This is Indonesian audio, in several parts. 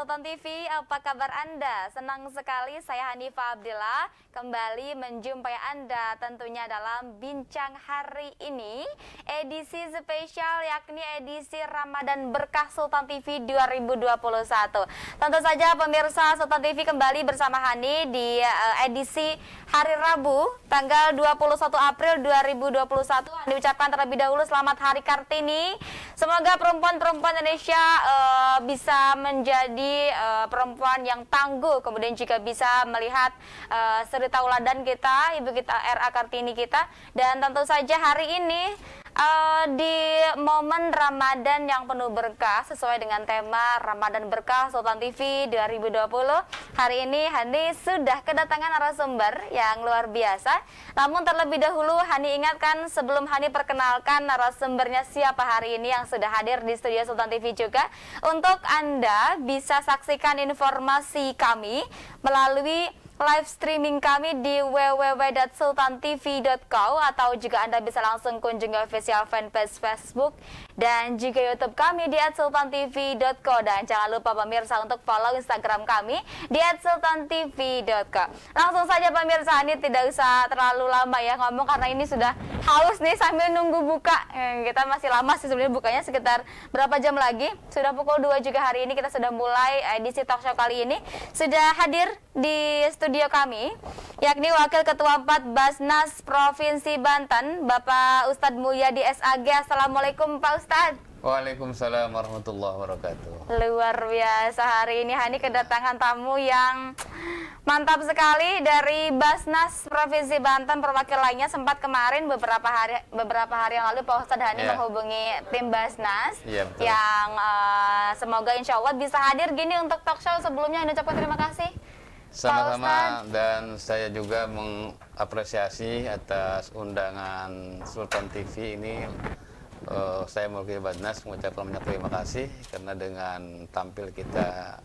Sultan TV, apa kabar Anda? Senang sekali saya Hanifah Abdillah kembali menjumpai Anda tentunya dalam bincang hari ini, edisi spesial yakni edisi Ramadan Berkah Sultan TV 2021. Tentu saja pemirsa Sultan TV kembali bersama Hani di edisi hari Rabu tanggal 21 April 2021. Hani ucapkan terlebih dahulu selamat Hari Kartini. Semoga perempuan-perempuan Indonesia bisa menjadi perempuan yang tangguh, kemudian juga bisa melihat suri tauladan kita, Ibu kita RA Kartini kita. Dan tentu saja hari ini di momen Ramadan yang penuh berkah sesuai dengan tema Ramadan Berkah Sultan TV 2020. Hari ini Hani sudah kedatangan narasumber yang luar biasa. Namun terlebih dahulu Hani ingatkan sebelum Hani perkenalkan narasumbernya siapa hari ini yang sudah hadir di studio Sultan TV juga. Untuk Anda bisa saksikan informasi kami melalui live streaming kami di www.sultantv.co atau juga Anda bisa langsung kunjungi official fanpage Facebook dan juga YouTube kami di @sultantv.co. Dan jangan lupa pemirsa untuk follow Instagram kami di @sultantv.co. Langsung saja pemirsa, ini tidak usah terlalu lama ya ngomong karena ini sudah haus nih sambil nunggu buka. Kita masih lama sih sebenarnya bukanya, sekitar berapa jam lagi. Sudah pukul 2 juga hari ini kita sudah mulai edisi talk show kali ini. Sudah hadir di studio kami yakni Wakil Ketua 4 Basnas Provinsi Banten, Bapak Ustadz Mulyadi SAG. Assalamualaikum Pak Ustadz. Waalaikumsalam warahmatullahi wabarakatuh. Luar biasa, hari ini Hani kedatangan tamu yang mantap sekali dari Basnas Provinsi Banten. Perwakilannya sempat kemarin beberapa hari yang lalu Pak Ustadz Hani menghubungi tim Basnas yang semoga insya Allah bisa hadir gini untuk talk show. Sebelumnya Hani ucapkan terima kasih. Sama-sama, dan saya juga mengapresiasi atas undangan Sultan TV ini. Saya mewakili Basnas mengucapkan banyak terima kasih karena dengan tampil kita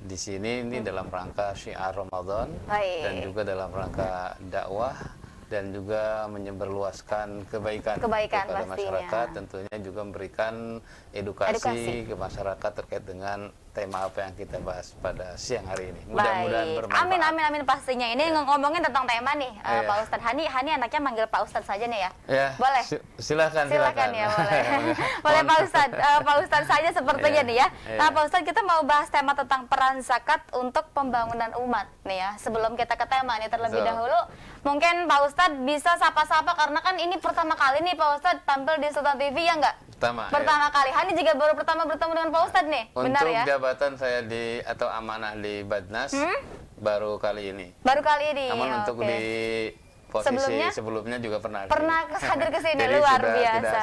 di sini ini dalam rangka syiar Ramadan dan juga dalam rangka dakwah dan juga menyebarluaskan kebaikan kepada masyarakat, tentunya juga memberikan edukasi ke masyarakat terkait dengan tema apa yang kita bahas pada siang hari ini. Mudah-mudahan bermanfaat. Amin pastinya. Ini ngomongin tentang tema nih, Pak Ustadz. Hani anaknya manggil Pak Ustadz saja nih ya. Boleh? Silakan ya, boleh. Boleh Pak Ustadz. Pak Ustadz saja sepertinya nih ya. Nah Pak Ustadz, kita mau bahas tema tentang peran zakat untuk pembangunan umat nih ya. Sebelum kita ke tema nih terlebih dahulu, mungkin Pak Ustadz bisa sapa-sapa karena kan ini pertama kali nih Pak Ustadz tampil di Sultan TV ya enggak? Pertama kali. Hani juga baru pertama bertemu dengan Pak Ustadz nih. Benar ya? Untuk jabatan saya atau amanah di Basnas baru kali ini. Baru kali ini. Namun untuk di posisi sebelumnya juga pernah hadir ke sini. Luar biasa.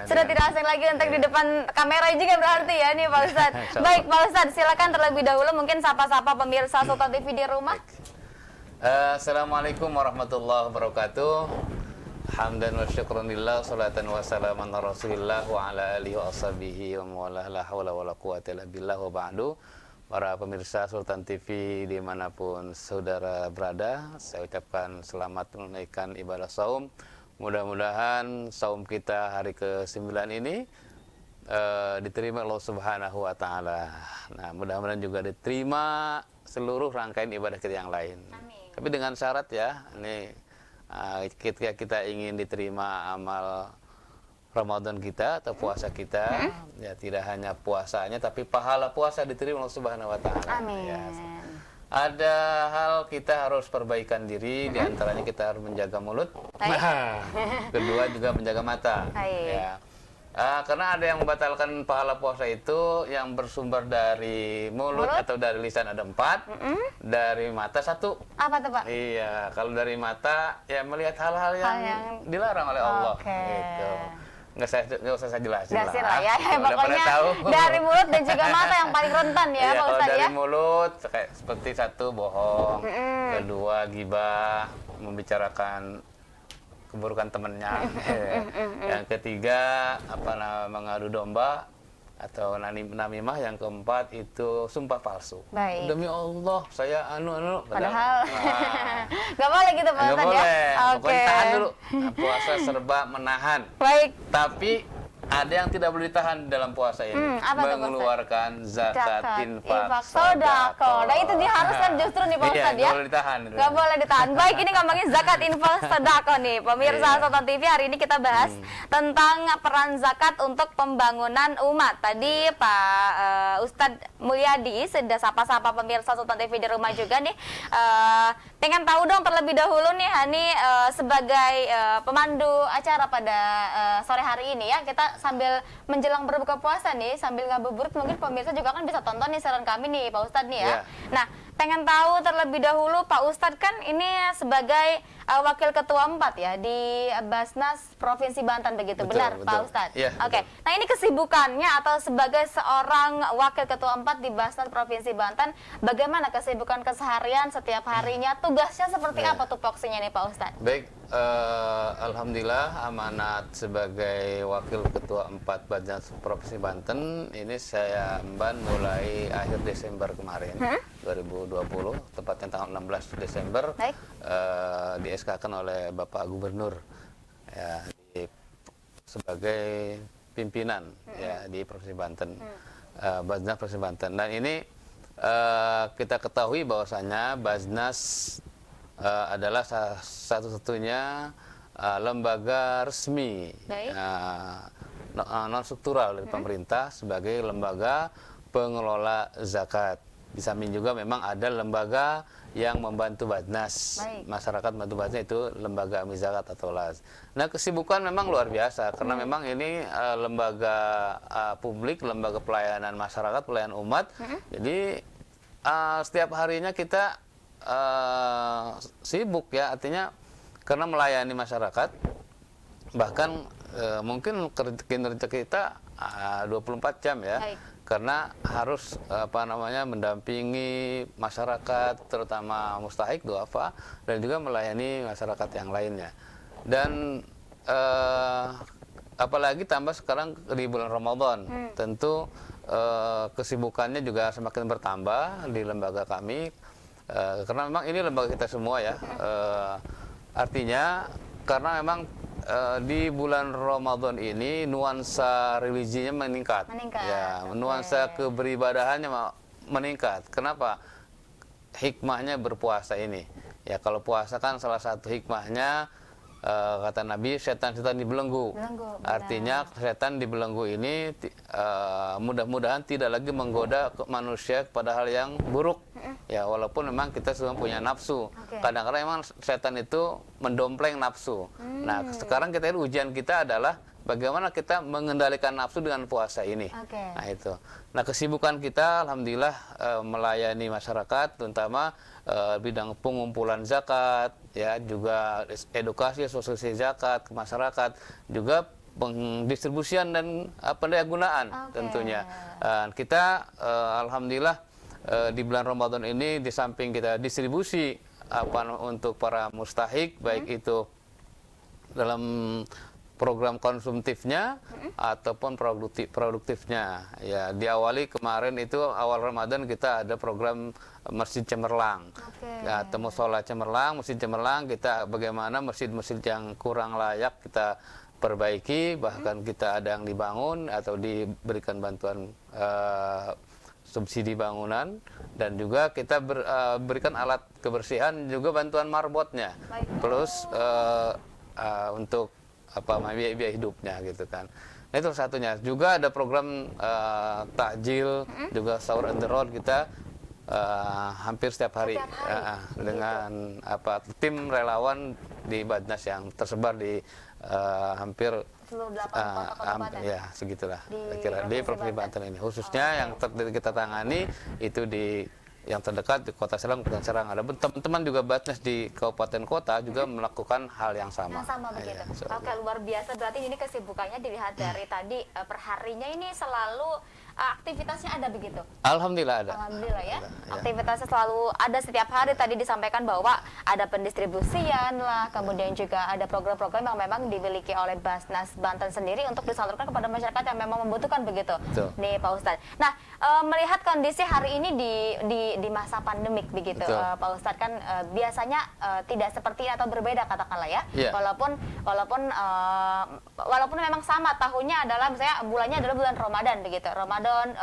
Sudah tidak asing lagi untuk di depan kamera juga berarti ya nih Pak Ustadz. Baik Pak Ustadz, silakan terlebih dahulu mungkin sapa-sapa pemirsa Sultan TV di rumah. Assalamualaikum warahmatullahi wabarakatuh. Hamdan wa syukranillah, salatan wa salaman ala rasulillah wa ala alihi wa ashabihi wa mawala la hawla wa la quwata illa billah wa ba'du. Para pemirsa Sultan TV dimanapun saudara berada, saya ucapkan selamat menunaikan ibadah saum. Mudah-mudahan saum kita hari ke-9 ini diterima Allah Subhanahu wa Ta'ala. Nah, mudah-mudahan juga diterima seluruh rangkaian ibadah kita yang lain. Amin. Tapi dengan syarat ya, ini ketika kita ingin diterima amal Ramadan kita atau puasa kita, ya tidak hanya puasanya tapi pahala puasa diterima Allah Subhanahu wa Ta'ala. Amin. Ya. Ada hal kita harus perbaikan diri, diantaranya kita harus menjaga mulut. Kedua juga menjaga mata. Ya. Karena ada yang membatalkan pahala puasa itu yang bersumber dari mulut atau dari lisan ada 4, dari mata 1. Apa tuh Pak? Iya, kalau dari mata ya melihat hal-hal yang dilarang oleh Allah. Gitu. Nggak usah saya jelasin lah. Ya, pokoknya tahu. Dari mulut dan juga mata yang paling rentan ya Pak Ustadz ya. Dari mulut kayak seperti 1 bohong, kedua ghibah, membicarakan keburukan temannya. Yang ketiga mengadu domba atau namimah. Yang keempat itu sumpah palsu. Baik. Demi Allah saya padahal nggak boleh gitu Pak Ustadz ya. Pokoknya tahan dulu. Puasa serba menahan. Baik. Tapi ada yang tidak boleh ditahan dalam puasa ini. Apa tuh, Pak Ustadz? Mengeluarkan zakat, infak, sodako. Nah itu diharuskan justru nih Pak Iya, Ustadz ya. nggak boleh ditahan. Nggak boleh ditahan. Baik, ini ngomongin zakat, infak, sodako nih. Pemirsa Iya. Sultan TV, hari ini kita bahas tentang peran zakat untuk pembangunan umat. Tadi Pak Ustadz Mulyadi sudah sapa-sapa pemirsa Sultan TV di rumah juga nih. Pengen tahu dong terlebih dahulu nih Hani, sebagai pemandu acara pada sore hari ini ya, kita sambil menjelang berbuka puasa nih, sambil ngabuburit, mungkin pemirsa juga kan bisa tonton nih siaran kami nih Pak Ustadz nih ya. Yeah. Nah, pengen tahu terlebih dahulu Pak Ustadz kan ini sebagai Wakil Ketua 4 ya di Basnas Provinsi Banten, begitu Betul, benar betul. Pak Ustadz? Iya, Oke. betul. Nah, ini kesibukannya atau sebagai seorang Wakil Ketua 4 di Basnas Provinsi Banten, bagaimana kesibukan keseharian setiap harinya? Tugasnya seperti Iya. apa tupoksinya nih Pak Ustadz? Baik, alhamdulillah amanat sebagai Wakil Ketua 4 Basnas Provinsi Banten ini saya emban mulai akhir Desember kemarin, 2020, tepatnya tanggal 16 Desember. Baik. Di SK-kan oleh Bapak Gubernur ya, sebagai pimpinan ya di Provinsi Banten, Basnas Provinsi Banten. Dan ini kita ketahui bahwasanya Basnas adalah satu-satunya lembaga resmi Baik. non struktural dari pemerintah sebagai lembaga pengelola zakat. Di samping juga memang ada lembaga yang membantu Basnas. Baik. Masyarakat membantu Basnas itu lembaga Mizakat atau LAS. Nah, kesibukan memang luar biasa karena memang ini lembaga publik, lembaga pelayanan masyarakat, pelayanan umat. Jadi setiap harinya kita sibuk ya, artinya karena melayani masyarakat, bahkan mungkin kinerja kita 24 jam ya. Baik. Karena harus mendampingi masyarakat, terutama mustahik, duafa, dan juga melayani masyarakat yang lainnya. Dan apalagi tambah sekarang di bulan Ramadan, tentu kesibukannya juga semakin bertambah di lembaga kami, karena memang ini lembaga kita semua ya. Artinya karena memang di bulan Ramadan ini nuansa religinya meningkat. Ya, nuansa keberibadahannya meningkat. Kenapa? Hikmahnya berpuasa ini. Ya, kalau puasa kan salah satu hikmahnya, kata Nabi, setan-setan dibelenggu. Artinya setan dibelenggu ini mudah-mudahan tidak lagi menggoda manusia kepada hal yang buruk. Ya, walaupun memang kita semua punya nafsu. Kadang-kadang memang setan itu mendompleng nafsu. Nah, sekarang ujian kita adalah bagaimana kita mengendalikan nafsu dengan puasa ini. Nah, itu. Nah, kesibukan kita alhamdulillah melayani masyarakat, terutama bidang pengumpulan zakat, ya, juga edukasi sosialisasi zakat ke masyarakat, juga pendistribusian dan pendayagunaan tentunya. Kita alhamdulillah di bulan Ramadan ini, di samping kita distribusi untuk para mustahik, baik itu dalam program konsumtifnya ataupun produktifnya. Ya, diawali kemarin itu awal Ramadan kita ada program Masjid Cemerlang. Ya, Musola Cemerlang, Masjid Cemerlang, kita bagaimana masjid-masjid yang kurang layak kita perbaiki, bahkan kita ada yang dibangun atau diberikan bantuan subsidi bangunan, dan juga kita berikan alat kebersihan, juga bantuan marbotnya, plus untuk biaya hidupnya gitu kan. Nah, itu satunya. Juga ada program takjil, juga sahur on the road kita hampir setiap hari, dengan tim relawan di Basnas yang tersebar di hampir seluruh 8 kota kabupaten. Ya, segitulah kira-kira di Provinsi Banten ini. Khususnya yang kita tangani itu di yang terdekat di Kota Serang, Kabupaten Serang. Ada teman-teman juga Basnas di kabupaten kota juga melakukan hal yang sama. Yang sama begitu. Ya, Oke, luar biasa. Berarti ini kesibukannya dilihat dari tadi perharinya ini selalu aktivitasnya ada begitu? Alhamdulillah ada. Alhamdulillah ya. Ya. Aktivitasnya selalu ada setiap hari. Tadi disampaikan bahwa ada pendistribusian lah, kemudian juga ada program-program yang memang dimiliki oleh Basnas Banten sendiri untuk disalurkan kepada masyarakat yang memang membutuhkan begitu. Betul. Nih Pak Ustadz. Nah, melihat kondisi hari ini di masa pandemik begitu, Betul. Pak Ustadz kan biasanya tidak seperti ini atau berbeda katakanlah ya. Iya. Walaupun memang sama tahunnya adalah misalnya bulannya adalah bulan Ramadan begitu. Ramadan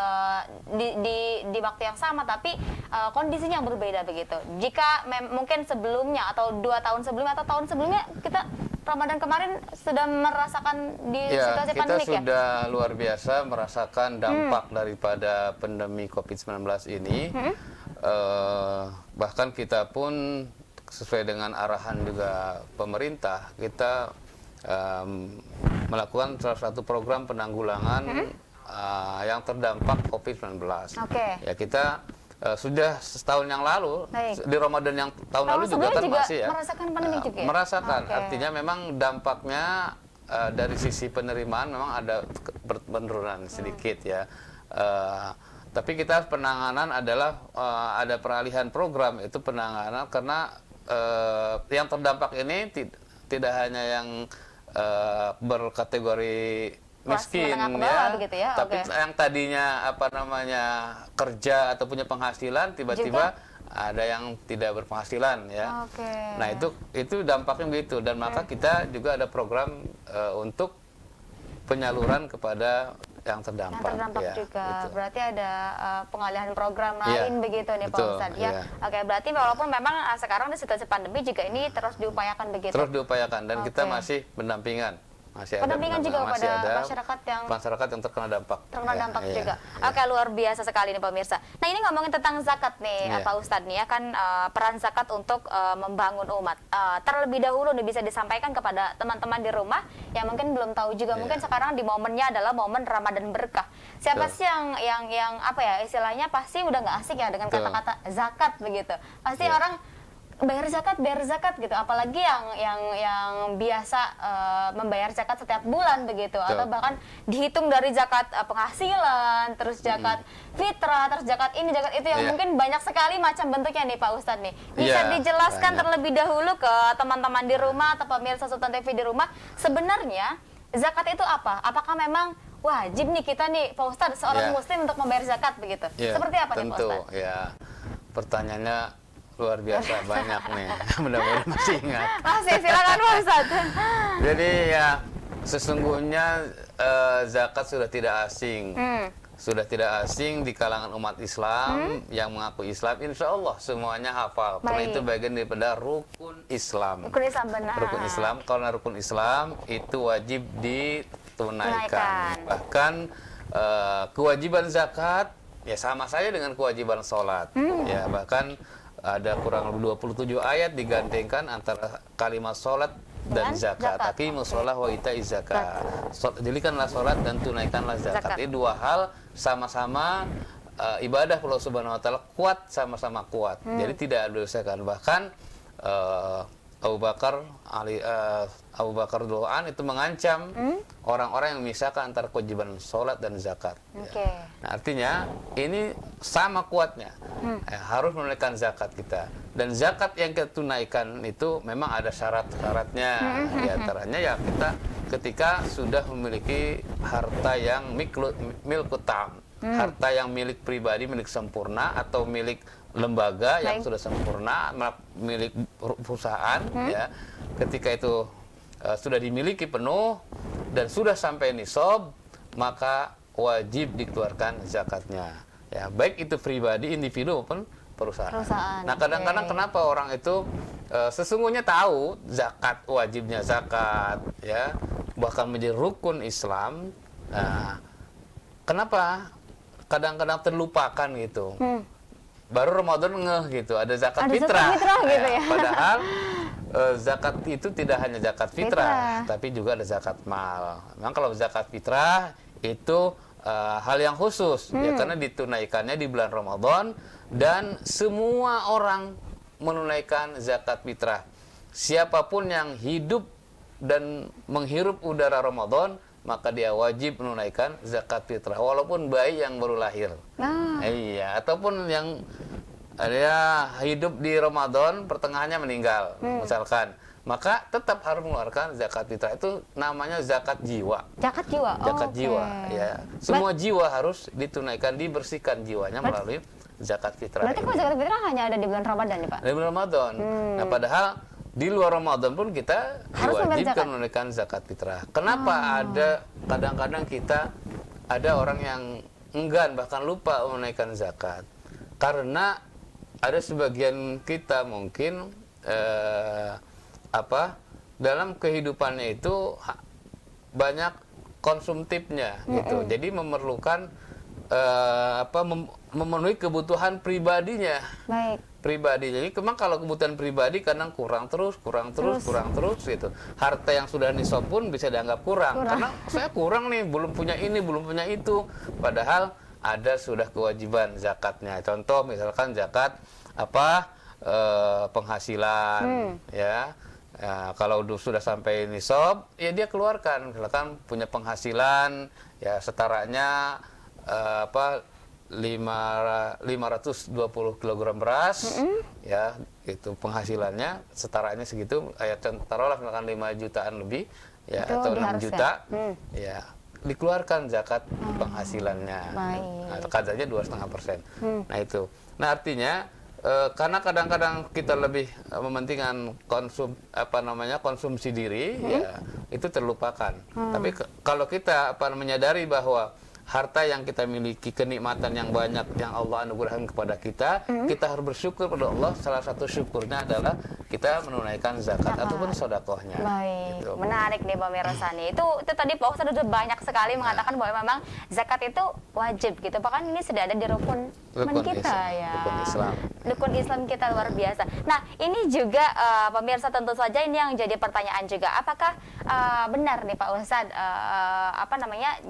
di waktu yang sama tapi kondisinya yang berbeda begitu. Jika mungkin sebelumnya atau 2 tahun sebelumnya atau tahun sebelumnya kita Ramadan kemarin sudah merasakan di situasi kita pandemik ya. sudah luar biasa merasakan dampak daripada pandemi COVID-19 ini. Bahkan kita pun sesuai dengan arahan juga pemerintah, kita melakukan salah satu program penanggulangan yang terdampak COVID-19. Oke. Ya kita sudah setahun yang lalu. Baik. Di Ramadan yang tahun lalu juga sebelumnya kan juga masih ya merasakan pandemi juga ya? merasakan. Oke. Artinya memang dampaknya dari sisi penerimaan memang ada penurunan sedikit ya. Tapi kita penanganan adalah ada peralihan program, itu penanganan karena yang terdampak ini tidak hanya yang berkategori Kelas miskin menengah ke bawah ya, begitu ya, tapi oke. yang tadinya kerja atau punya penghasilan tiba-tiba ada yang tidak berpenghasilan ya. Oke. Nah itu dampaknya begitu, dan maka kita juga ada program untuk penyaluran kepada yang terdampak. Yang terdampak ya, juga. gitu. Berarti ada pengalihan program Iya, lain begitu nih Pak betul, Ustadz ya. iya. Oke, berarti walaupun memang sekarang di situasi pandemi juga ini terus diupayakan begitu. Terus diupayakan, dan kita Oke. masih pendampingan. Masih Pendampingan juga masih kepada ada masyarakat yang terkena dampak. terkena Ya, dampak iya, juga. iya. Oke, luar biasa sekali nih pemirsa. Nah, ini ngomongin tentang zakat nih Iya. Pak Ustadz nih ya kan, peran zakat untuk membangun umat. Terlebih dahulu nih bisa disampaikan kepada teman-teman di rumah yang mungkin belum tahu juga. Iya. Mungkin sekarang di momennya adalah momen Ramadan berkah. Siapa Betul. sih yang apa ya istilahnya pasti udah nggak asik ya dengan Betul. kata-kata zakat begitu. Pasti Iya. orang bayar zakat gitu, apalagi yang biasa membayar zakat setiap bulan begitu, atau bahkan dihitung dari zakat penghasilan, terus zakat fitrah, terus zakat ini zakat itu yang Iya. mungkin banyak sekali macam bentuknya nih Pak Ustadz nih. Bisa Iya, dijelaskan banyak. terlebih dahulu ke teman-teman di rumah atau pemirsa Sultan TV di rumah, sebenarnya zakat itu apa? Apakah memang wajib nih kita nih Pak Ustadz seorang Iya. muslim untuk membayar zakat begitu? Ya, Seperti apa nih Pak tentu, Ustadz? ya. Pertanyaannya luar biasa banyak nih. Mudah-mudahan masih ingat. Masih silakan Pak Ustadz. Jadi ya sesungguhnya zakat sudah tidak asing. Sudah tidak asing di kalangan umat Islam yang mengaku Islam. Insya Allah semuanya hafal. Karena Baik. itu bagian daripada rukun Islam. Rukun Islam benar. Rukun Islam, karena rukun Islam itu wajib ditunaikan. Bahkan kewajiban zakat ya sama saja dengan kewajiban sholat. Ya, bahkan ada kurang lebih 27 ayat digandengkan antara kalimat sholat dan Dengan zakat. zakat. Tapi musolah wa ita'iz zakat. Dirikanlah sholat dan tunaikanlah zakat. Zakat. Ini dua hal sama-sama ibadah Allah Subhanahu wa taala, kuat, sama-sama kuat. Jadi tidak ada dosakan. Bahkan Abu Bakar radhiyallahu itu mengancam orang-orang yang memisahkan antara kewajiban sholat dan zakat. Oke. Ya. Nah, artinya ini sama kuatnya. Harus menunaikan zakat kita. Dan zakat yang kita tunaikan itu memang ada syarat-syaratnya. Di antaranya ya kita ketika sudah memiliki harta yang milkutam, harta yang milik pribadi, milik sempurna, atau milik lembaga yang sudah sempurna, milik perusahaan, ya. Ketika itu sudah dimiliki penuh dan sudah sampai nisab, maka wajib dikeluarkan zakatnya. Ya, baik itu pribadi, individu maupun perusahaan. Nah, kadang-kadang kenapa orang itu sesungguhnya tahu zakat, wajibnya zakat, ya, bahkan menjadi rukun Islam. Nah, kenapa kadang-kadang terlupakan gitu? Baru Ramadan ngeh gitu, ada zakat fitrah. Gitu ya. Padahal zakat itu tidak hanya zakat fitrah, tapi juga ada zakat mal. Memang kalau zakat fitrah itu hal yang khusus, ya, karena ditunaikannya di bulan Ramadan dan semua orang menunaikan zakat fitrah. Siapapun yang hidup dan menghirup udara Ramadan maka dia wajib menunaikan zakat fitrah walaupun bayi yang baru lahir. Iya, ataupun yang dia hidup di Ramadan pertengahannya meninggal misalkan, maka tetap harus mengeluarkan zakat fitrah. Itu namanya zakat jiwa. Zakat jiwa. Zakat jiwa, ya. Semua jiwa harus ditunaikan, dibersihkan jiwanya melalui zakat fitrah. Berarti kalau zakat fitrah hanya ada di bulan Ramadan nih Pak? Di bulan Ramadan. Nah, padahal di luar Ramadan pun kita diwajibkan menunaikan zakat fitrah. Kenapa ada kadang-kadang kita ada orang yang enggan bahkan lupa menunaikan zakat? Karena ada sebagian kita mungkin dalam kehidupannya itu banyak konsumtifnya gitu. Jadi memerlukan memenuhi kebutuhan pribadinya. Baik. Jadi memang kalau kebutuhan pribadi kadang kurang terus gitu. Harta yang sudah nisab pun bisa dianggap kurang. Karena saya kurang nih, belum punya ini, belum punya itu. Padahal ada sudah kewajiban zakatnya. Contoh misalkan zakat penghasilan, ya. Ya, kalau sudah sampai nisab, ya dia keluarkan. Misalkan punya penghasilan, ya setaranya 520 kg beras, ya itu penghasilannya setaranya segitu. Taruhlah misalkan 5 jutaan lebih, ya itu atau 6 juta, ya dikeluarkan zakat penghasilannya. Nah, kadarnya 2,5%. Nah itu. Nah artinya karena kadang-kadang kita lebih mementingkan konsumsi diri, ya itu terlupakan. Tapi kalau kita menyadari bahwa harta yang kita miliki, kenikmatan yang banyak yang Allah anugerahkan kepada kita, kita harus bersyukur pada Allah. Salah satu syukurnya adalah kita menunaikan zakat ataupun sedekahnya. Baik, gitu. Menarik nih pemirsa nih. Itu tadi Pak Ustadz sudah banyak sekali mengatakan bahwa memang zakat itu wajib gitu. Bahkan ini sudah ada di rukun kita Islam, ya. Rukun Islam kita luar biasa. Nah, ini juga pemirsa tentu saja ini yang jadi pertanyaan juga. Apakah benar nih Pak Ustadz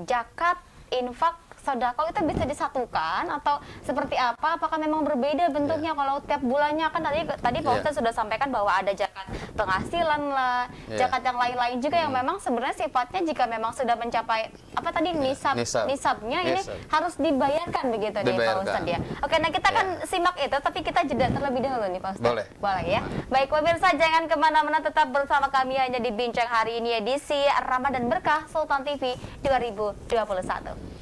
zakat, infak, sedekah itu bisa disatukan atau seperti apa? Apakah memang berbeda bentuknya kalau tiap bulannya? Kan tadi Pak Ustadz sudah sampaikan bahwa ada zakat penghasilan lah, zakat yang lain-lain juga yang memang sebenarnya sifatnya jika memang sudah mencapai nisabnya ini harus dibayarkan begitu nih Pak Ustadz ya. Oke, nah kita akan simak itu, tapi kita jeda terlebih dahulu nih Pak Ustadz. Boleh ya. Baik pemirsa, jangan kemana-mana, tetap bersama kami hanya di Bincang Hari Ini edisi Ramadan Berkah Sultan TV 2021.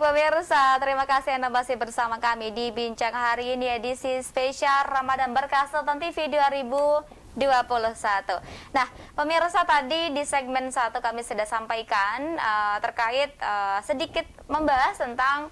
pemirsa, terima kasih Anda masih bersama kami di Bincang hari ini edisi spesial Ramadan Berkah Sultan TV 2021. Nah, pemirsa, tadi di segmen 1 kami sudah sampaikan terkait sedikit membahas tentang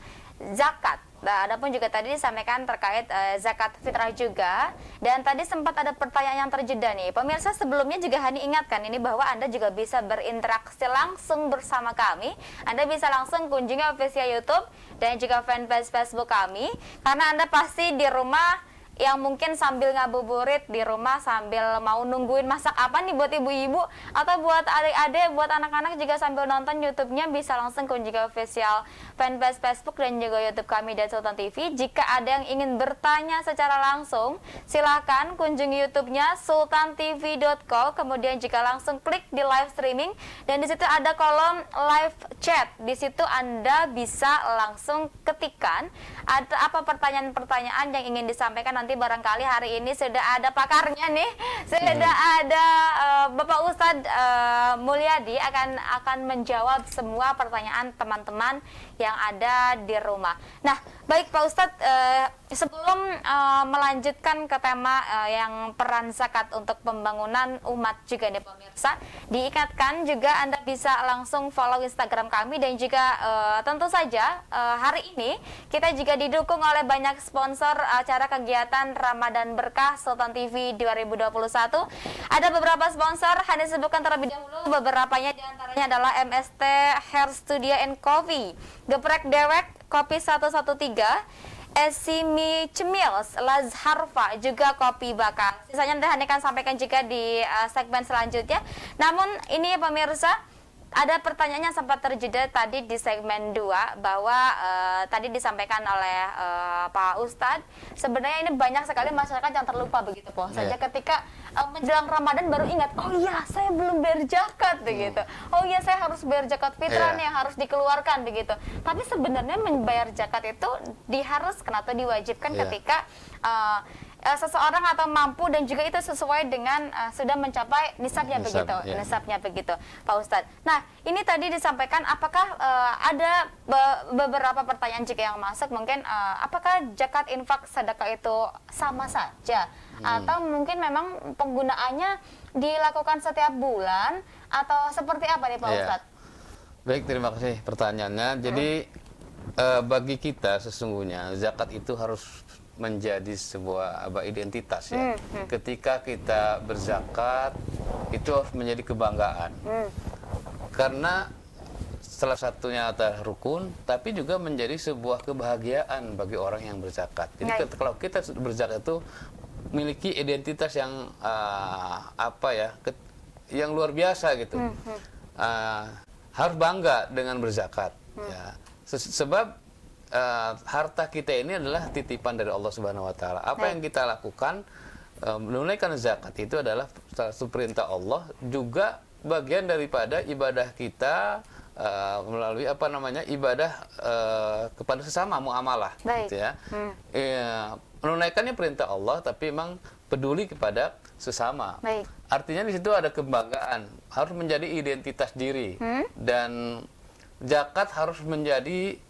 zakat. Nah, adapun juga tadi disampaikan terkait zakat fitrah juga. Dan tadi sempat ada pertanyaan yang terjeda nih. Pemirsa, sebelumnya juga Hani ingatkan ini bahwa Anda juga bisa berinteraksi langsung bersama kami. Anda bisa langsung kunjungi official YouTube dan juga fanpage Facebook kami. Karena Anda pasti di rumah yang mungkin sambil ngabuburit di rumah sambil mau nungguin masak apa nih buat ibu-ibu atau buat adik-adik, buat anak-anak juga sambil nonton YouTube-nya, bisa langsung kunjungi official fanpage Facebook dan juga YouTube kami dan Sultan TV. Jika ada yang ingin bertanya secara langsung, silahkan kunjungi YouTube-nya sultantv.co, kemudian jika langsung klik di live streaming dan di situ ada kolom live chat. Di situ Anda bisa langsung ketikkan ada apa pertanyaan-pertanyaan yang ingin disampaikan. Nanti barangkali hari ini sudah ada pakarnya nih, sudah ada Bapak Ustadz Mulyadi akan menjawab semua pertanyaan teman-teman yang ada di rumah. Nah, baik Pak Ustadz, sebelum melanjutkan ke tema yang peran zakat untuk pembangunan umat juga nih pemirsa, diingatkan juga Anda bisa langsung follow Instagram kami dan juga tentu saja hari ini kita juga didukung oleh banyak sponsor acara kegiatan Ramadan Berkah Sultan TV 2021. Ada beberapa sponsor, Hani sebutkan terlebih dahulu beberapanya, diantaranya adalah MST Hair Studio and Coffee, Geprek Dewek Kopi 113, Esimi Cemils, Lazharfa, juga kopi bakar. Sisanya nanti Hani akan sampaikan juga di segmen selanjutnya. Namun ini ya pemirsa, ada pertanyaan yang sempat terjeda tadi di segmen 2 bahwa tadi disampaikan oleh Pak Ustadz, sebenarnya ini banyak sekali masyarakat yang terlupa begitu Pak saja ketika menjelang Ramadan baru ingat, oh iya saya belum bayar zakat begitu. Oh iya saya harus bayar zakat fitrah nih yang harus dikeluarkan begitu. Tapi sebenarnya membayar zakat itu diharuskan atau diwajibkan ketika seseorang atau mampu dan juga itu sesuai dengan sudah mencapai nisabnya nisabnya begitu Pak Ustadz. Nah, ini tadi disampaikan apakah ada beberapa pertanyaan juga yang masuk, mungkin apakah zakat, infak, sedekah itu sama saja atau mungkin memang penggunaannya dilakukan setiap bulan atau seperti apa nih Pak Ustadz? Baik, terima kasih pertanyaannya. Jadi bagi kita sesungguhnya zakat itu harus menjadi sebuah identitas ya. Ketika kita berzakat itu harus menjadi kebanggaan. Karena salah satunya adalah rukun, tapi juga menjadi sebuah kebahagiaan bagi orang yang berzakat. Jadi kalau kita berzakat itu memiliki identitas yang yang luar biasa gitu. Harus bangga dengan berzakat ya. Sebab harta kita ini adalah titipan dari Allah Subhanahu wa taala. Apa yang kita lakukan menunaikan zakat itu adalah salah satu perintah Allah, juga bagian daripada ibadah kita melalui ibadah kepada sesama, muamalah gitu ya. Menunaikannya perintah Allah tapi memang peduli kepada sesama. Artinya di situ ada kebanggaan, harus menjadi identitas diri. Dan zakat harus menjadi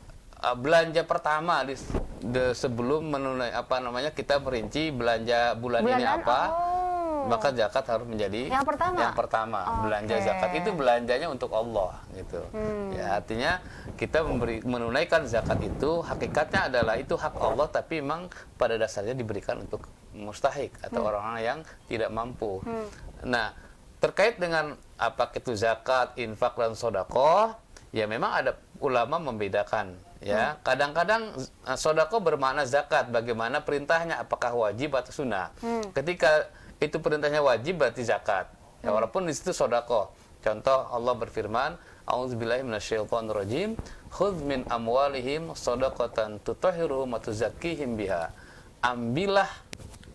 belanja pertama sebelum kita merinci belanja bulan ini apa, maka zakat harus menjadi yang pertama. Belanja zakat itu belanjanya untuk Allah gitu. Ya, artinya kita menunaikan zakat itu hakikatnya adalah itu hak Allah, tapi memang pada dasarnya diberikan untuk mustahik atau orang-orang yang tidak mampu. Nah, terkait dengan apa itu zakat, infak dan sedekah, ya memang ada ulama membedakan. Ya, kadang-kadang sodako bermakna zakat. Bagaimana perintahnya? Apakah wajib atau sunnah? Ketika itu perintahnya wajib berarti zakat. Ya, walaupun di situ sodako. Contoh Allah berfirman, "A'udzubillahi minasyaitonirrajim, khudz min amwalihim shadaqatan tutahhiruhum wa tuzakkihim biha." Ambillah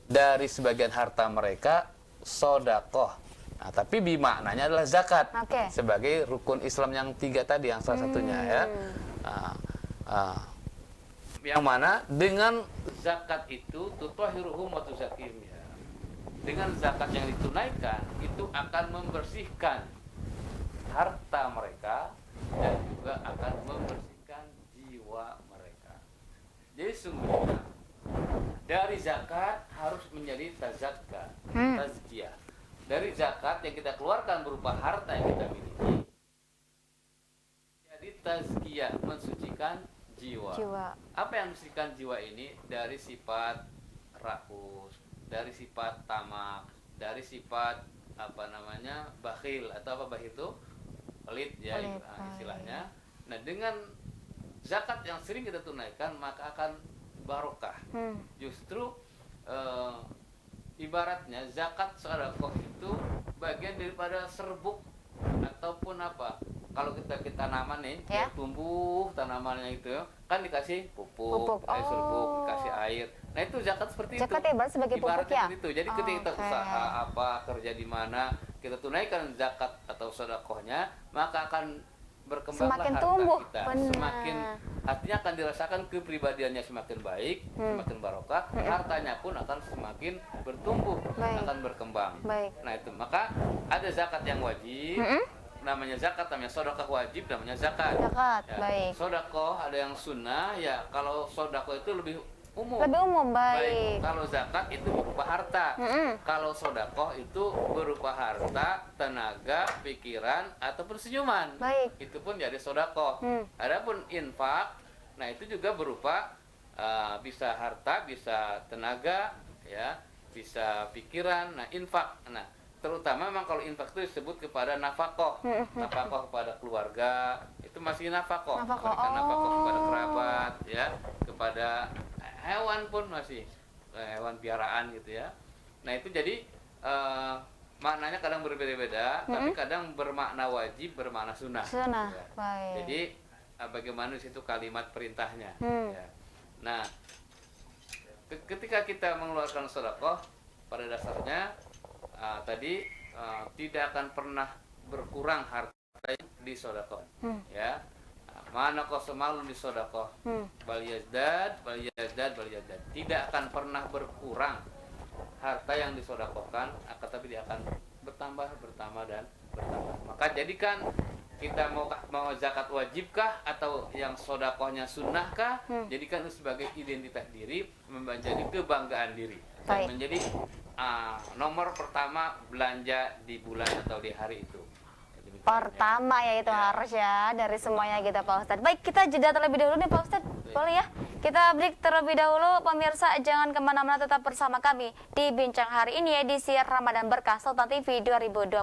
dari sebagian harta mereka sodako. Nah, tapi maknanya adalah zakat sebagai rukun Islam yang 3 tadi, yang salah satunya ya. Yang mana dengan zakat itu tutahhiruhum wa tuzakkihim biha. Dengan zakat yang ditunaikan itu akan membersihkan harta mereka dan juga akan membersihkan jiwa Jadi sungguhnya dari zakat harus menjadi tazakka, tazkiyah. Dari zakat yang kita keluarkan berupa harta yang kita miliki, jadi tazkiyah, mensucikan jiwa. Apa yang mensucikan jiwa ini? Dari sifat rakus, dari sifat tamak, dari sifat bakhil atau apa bakhil itu? Pelit ya, istilahnya. Nah, dengan zakat yang sering kita tunaikan maka akan barokah. Justru ibaratnya zakat sedekah itu bagian daripada serbuk ataupun apa. Kalau kita tanaman nih, ya, tumbuh tanamannya itu kan dikasih pupuk, serbuk, dikasih air. Nah, itu zakat seperti zakat itu. Zakat sebagai pupuk ya. Itu. Jadi ketika kita usaha apa, kerja di mana, kita tunaikan zakat atau sedekahnya, maka akan berkembanglah semakin harta tumbuh, kita. benar. Semakin artinya akan dirasakan kepribadiannya semakin baik, semakin barokah, hartanya pun akan semakin bertumbuh, akan berkembang. Nah, itu maka ada zakat yang wajib, namanya zakat, namanya sedekah wajib, namanya zakat. Ya. Sedekah ada yang sunnah, ya kalau sedekah itu lebih umum. Baik. Kalau zakat itu berupa harta. Kalau sedekah itu berupa harta, tenaga, pikiran ataupun senyuman. Itu pun jadi sedekah. Adapun infak, nah itu juga berupa bisa harta, bisa tenaga, ya, bisa pikiran. Nah, infak. Nah, terutama memang kalau infak itu disebut kepada nafkah. Nafkah kepada keluarga, itu masih nafkah. Nafkah kepada kerabat, ya, kepada hewan pun masih hewan piaraan gitu ya. Nah, itu jadi maknanya kadang berbeda-beda, tapi kadang bermakna wajib, bermakna sunnah. Ya. Jadi bagaimana di situ kalimat perintahnya. Ya. Nah, ketika kita mengeluarkan sedekah, pada dasarnya tadi tidak akan pernah berkurang harta yang disedekah. Ya. Mana kosemalun di sedekah, bal yazdad. Tidak akan pernah berkurang harta yang disedekahkan, tetapi dia akan bertambah dan bertambah. Maka jadikan kita mau zakat wajibkah atau yang sedekahnya sunnahkah, jadikan itu sebagai identitas diri, menjadi kebanggaan diri, dan menjadi nomor pertama belanja di bulan atau di hari itu. Pertama ya itu harus ya dari semuanya kita Pak Ustadz. Baik, kita jeda terlebih dahulu nih Pak Ustadz. Boleh ya? Kita break terlebih dahulu. Pemirsa jangan kemana-mana, tetap bersama kami di Bincang Hari ini edisi Ramadan Berkah Sultan TV 2021.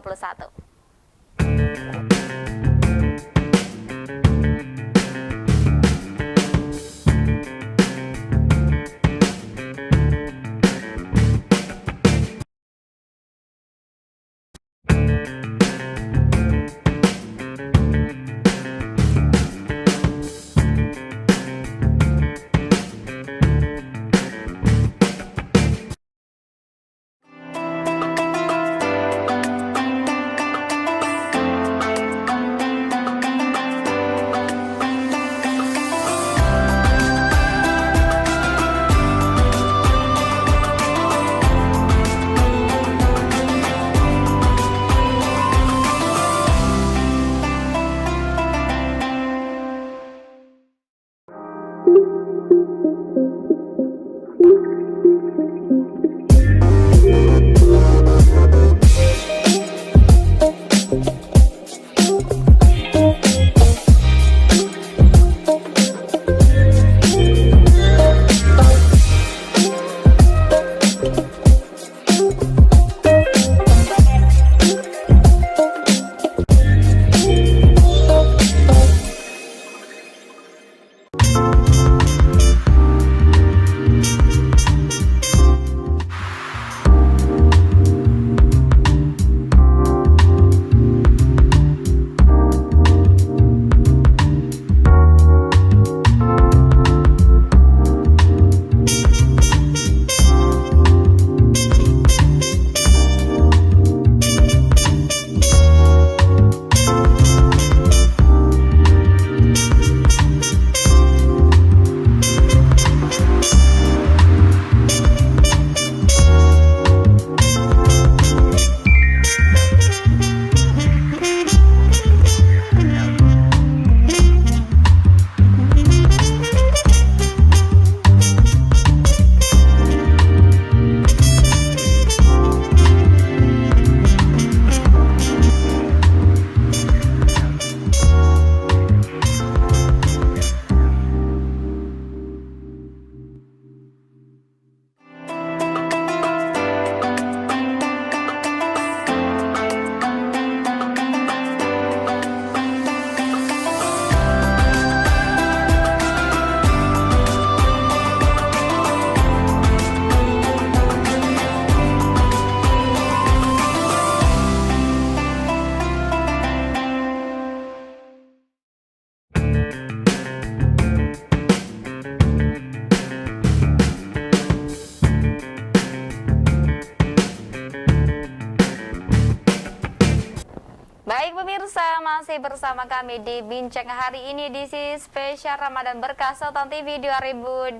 masih bersama kami di Bincang hari ini di spesial Ramadan Berkah Sultan TV 2021.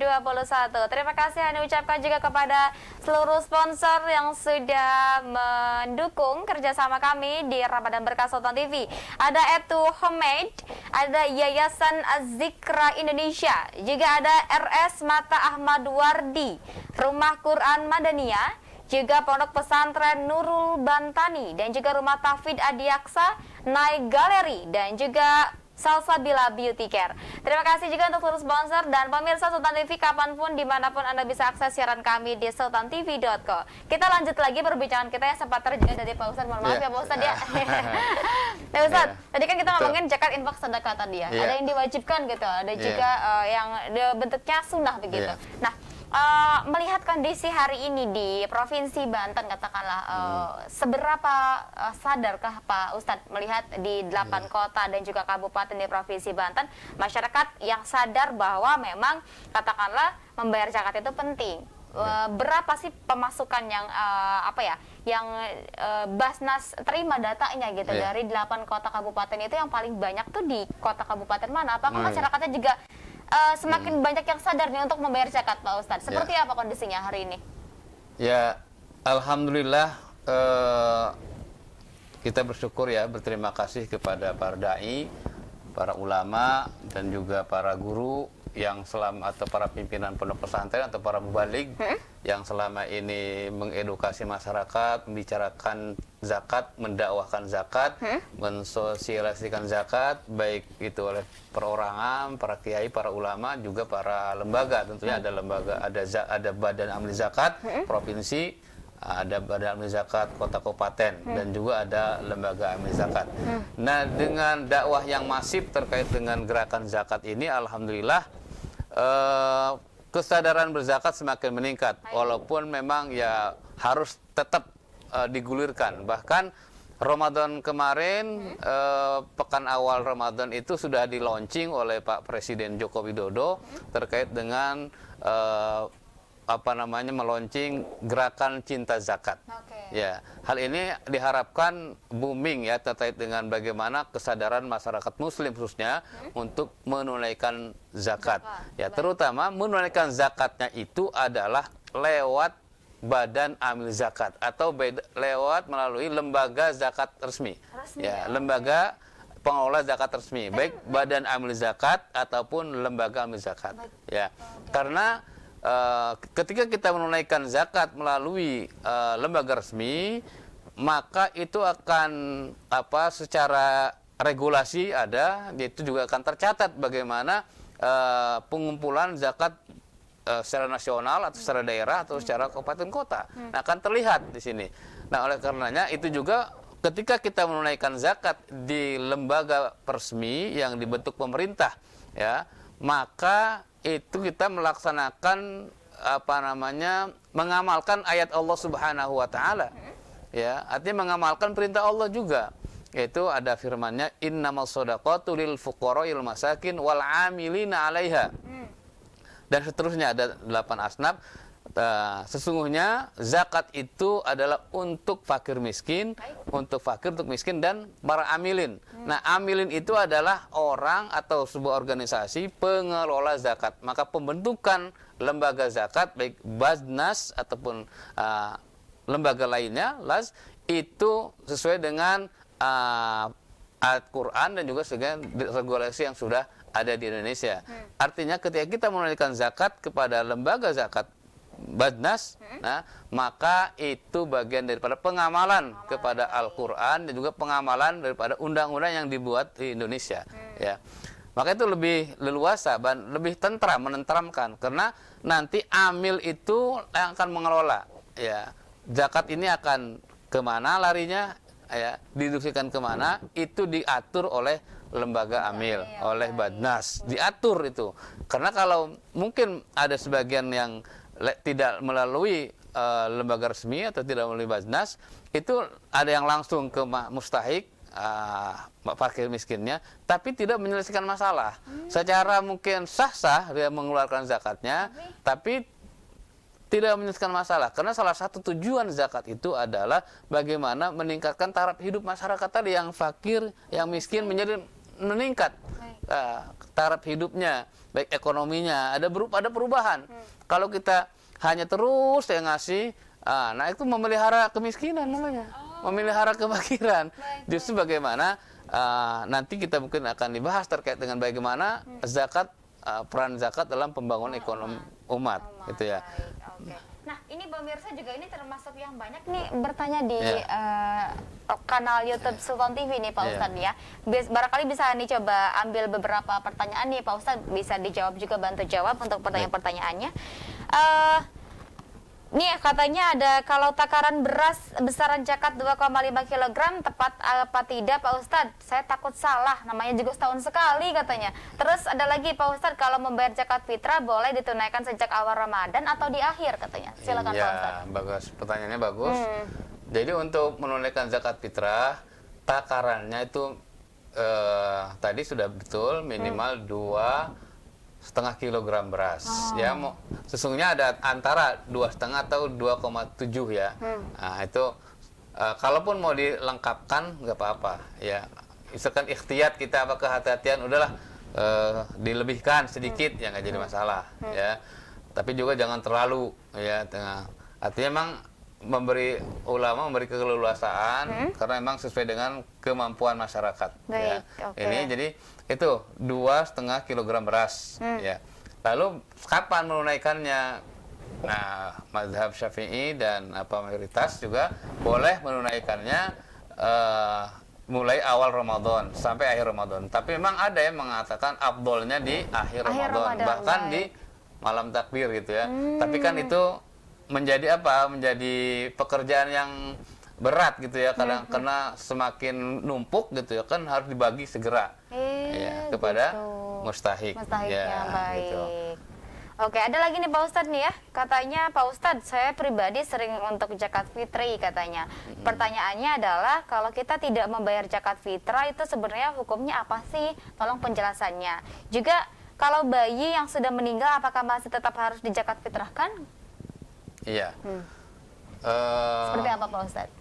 Terima kasih Hani ucapkan juga kepada seluruh sponsor yang sudah mendukung kerjasama kami di Ramadan Berkah Sultan TV. Ada Etu Homemade, ada Yayasan Az-Zikra Indonesia, juga ada RS Mata Ahmad Wardi, Rumah Quran Madaniyah, juga Pondok Pesantren Nurul Bantani, dan juga Rumah Tafid Adiaksa, Naik Galeri, dan juga Salsabila Beauty Care. Terima kasih juga untuk seluruh sponsor dan pemirsa Sultan TV kapanpun dimanapun Anda bisa akses siaran kami di sultantv.co. Kita lanjut lagi perbincangan kita yang sempat terjadi dari Pak Ustadz. Mohon maaf ya Pak Ustadz ya. Pak Ustadz, tadi kan kita ngomongin zakat infak sedekah tadi ya. Ada yang diwajibkan gitu, ada juga yang bentuknya sunnah begitu. Nah, melihat kondisi hari ini di Provinsi Banten katakanlah seberapa sadarkah Pak Ustadz melihat di 8 kota dan juga kabupaten di Provinsi Banten masyarakat yang sadar bahwa memang katakanlah membayar zakat itu penting. Berapa sih pemasukan yang yang Basnas terima datanya gitu dari 8 kota kabupaten itu yang paling banyak tuh di kota kabupaten mana? Apakah masyarakatnya juga semakin banyak yang sadar nih untuk membayar zakat Pak Ustadz? Seperti apa kondisinya hari ini? Ya, alhamdulillah kita bersyukur ya, berterima kasih kepada para dai, para ulama dan juga para guru yang selama atau para pimpinan pondok pesantren atau para mubalig yang selama ini mengedukasi masyarakat, membicarakan zakat, mendakwahkan zakat, mensosialisasikan zakat, baik itu oleh perorangan, para kiai, para ulama, juga para lembaga. Tentunya ada lembaga, ada badan amil zakat provinsi, ada badan amil zakat kota kabupaten, dan juga ada lembaga amil zakat. Nah, dengan dakwah yang masif terkait dengan gerakan zakat ini, alhamdulillah kesadaran berzakat semakin meningkat, walaupun memang ya harus tetap digulirkan. Bahkan Ramadan kemarin, pekan awal Ramadan itu sudah di launching oleh Pak Presiden Joko Widodo terkait dengan meluncing gerakan cinta zakat. Ya, hal ini diharapkan booming ya terkait dengan bagaimana kesadaran masyarakat Muslim khususnya untuk menunaikan zakat. Ya, terutama menunaikan zakatnya itu adalah lewat badan amil zakat atau lewat melalui lembaga zakat resmi. Ya, lembaga pengelola zakat resmi, baik badan amil zakat ataupun lembaga amil zakat. Ya, karena ketika kita menunaikan zakat melalui lembaga resmi, maka itu akan secara regulasi ada, itu juga akan tercatat bagaimana pengumpulan zakat secara nasional atau secara daerah atau secara kabupaten kota. Nah, akan terlihat di sini. Nah, oleh karenanya itu juga ketika kita menunaikan zakat di lembaga resmi yang dibentuk pemerintah, ya, maka itu kita melaksanakan mengamalkan ayat Allah Subhanahu wa taala. Ya, artinya mengamalkan perintah Allah juga. Yaitu ada firman-Nya, innamas shadaqatu lil fuqara'il masakin wal 'amilina 'alaiha. Dan seterusnya ada 8 asnaf. Sesungguhnya zakat itu adalah untuk fakir miskin, untuk miskin dan para amilin. Nah, amilin itu adalah orang atau sebuah organisasi pengelola zakat. Maka pembentukan lembaga zakat baik Basnas ataupun lembaga lainnya, itu sesuai dengan Al-Quran dan juga dengan regulasi yang sudah ada di Indonesia. Artinya ketika kita menunaikan zakat kepada lembaga zakat Basnas, nah, maka itu bagian daripada pengamalan kepada Al-Quran dan juga pengamalan daripada undang-undang yang dibuat di Indonesia. Ya, maka itu lebih leluasa dan lebih tentram, menenteramkan, karena nanti amil itu yang akan mengelola. Ya, zakat ini akan kemana larinya, ya, didistribusikan kemana, itu diatur oleh lembaga amil, oleh Basnas, diatur itu. Karena kalau mungkin ada sebagian yang tidak melalui lembaga resmi atau tidak melalui Basnas, itu ada yang langsung ke mustahik, fakir miskinnya, tapi tidak menyelesaikan masalah. Secara mungkin sah-sah dia mengeluarkan zakatnya, tapi tidak menyelesaikan masalah. Karena salah satu tujuan zakat itu adalah bagaimana meningkatkan taraf hidup masyarakat tadi, yang fakir, yang miskin menjadi meningkat taraf hidupnya, baik ekonominya, ada perubahan. Kalau kita hanya terus yang ngasih, nah itu memelihara kemiskinan namanya, memelihara kefakiran. Justru bagaimana nanti kita mungkin akan dibahas terkait dengan bagaimana zakat, peran zakat dalam pembangunan ekonomi umat, gitu ya. Baik, oke. Nah, ini pemirsa juga ini termasuk yang banyak nih bertanya di kanal YouTube Sultan TV nih Pak Ustadz ya. Barangkali bisa nih coba ambil beberapa pertanyaan nih Pak Ustadz, bisa dijawab juga, bantu jawab untuk pertanyaan-pertanyaannya. Nih katanya ada, kalau takaran beras besaran zakat 2,5 kg tepat apa tidak Pak Ustadz? Saya takut salah, namanya juga setahun sekali katanya. Terus ada lagi Pak Ustadz, kalau membayar zakat fitrah boleh ditunaikan sejak awal Ramadan atau di akhir katanya? Silakan Pak Ustadz. Ya, bagus, pertanyaannya bagus. Jadi untuk menunaikan zakat fitrah, takarannya itu tadi sudah betul, minimal 2,5 kilogram beras. Ya, sesungguhnya ada antara 2,5 atau 2,7 ya. Nah, itu kalaupun mau dilengkapkan nggak apa-apa ya. Misalkan ikhtiyat kita, apa kehati-hatian, udahlah dilebihkan sedikit ya, nggak jadi masalah ya. Tapi juga jangan terlalu ya. Artinya memang ulama memberi keleluasaan karena memang sesuai dengan kemampuan masyarakat. Baik, Ya. oke. Ini jadi itu 2,5 kilogram beras ya. Lalu kapan menunaikannya? Nah, mazhab Syafi'i dan mayoritas juga boleh menunaikannya mulai awal Ramadan sampai akhir Ramadan. Tapi memang ada yang mengatakan afdolnya di akhir Ramadan, bahkan di malam takbir gitu ya. Tapi kan itu menjadi menjadi pekerjaan yang berat gitu ya, kadang karena semakin numpuk gitu ya, kan harus dibagi segera ya, kepada mustahik. Mustahiknya, baik. Gitu. Oke, ada lagi nih Pak Ustadz nih ya. Katanya Pak Ustadz, saya pribadi sering untuk zakat fitri katanya. Pertanyaannya adalah, kalau kita tidak membayar zakat fitrah itu sebenarnya hukumnya apa sih? Tolong penjelasannya. Juga kalau bayi yang sudah meninggal apakah masih tetap harus dizakat fitrahkan? Iya. Seperti apa Pak Ustadz?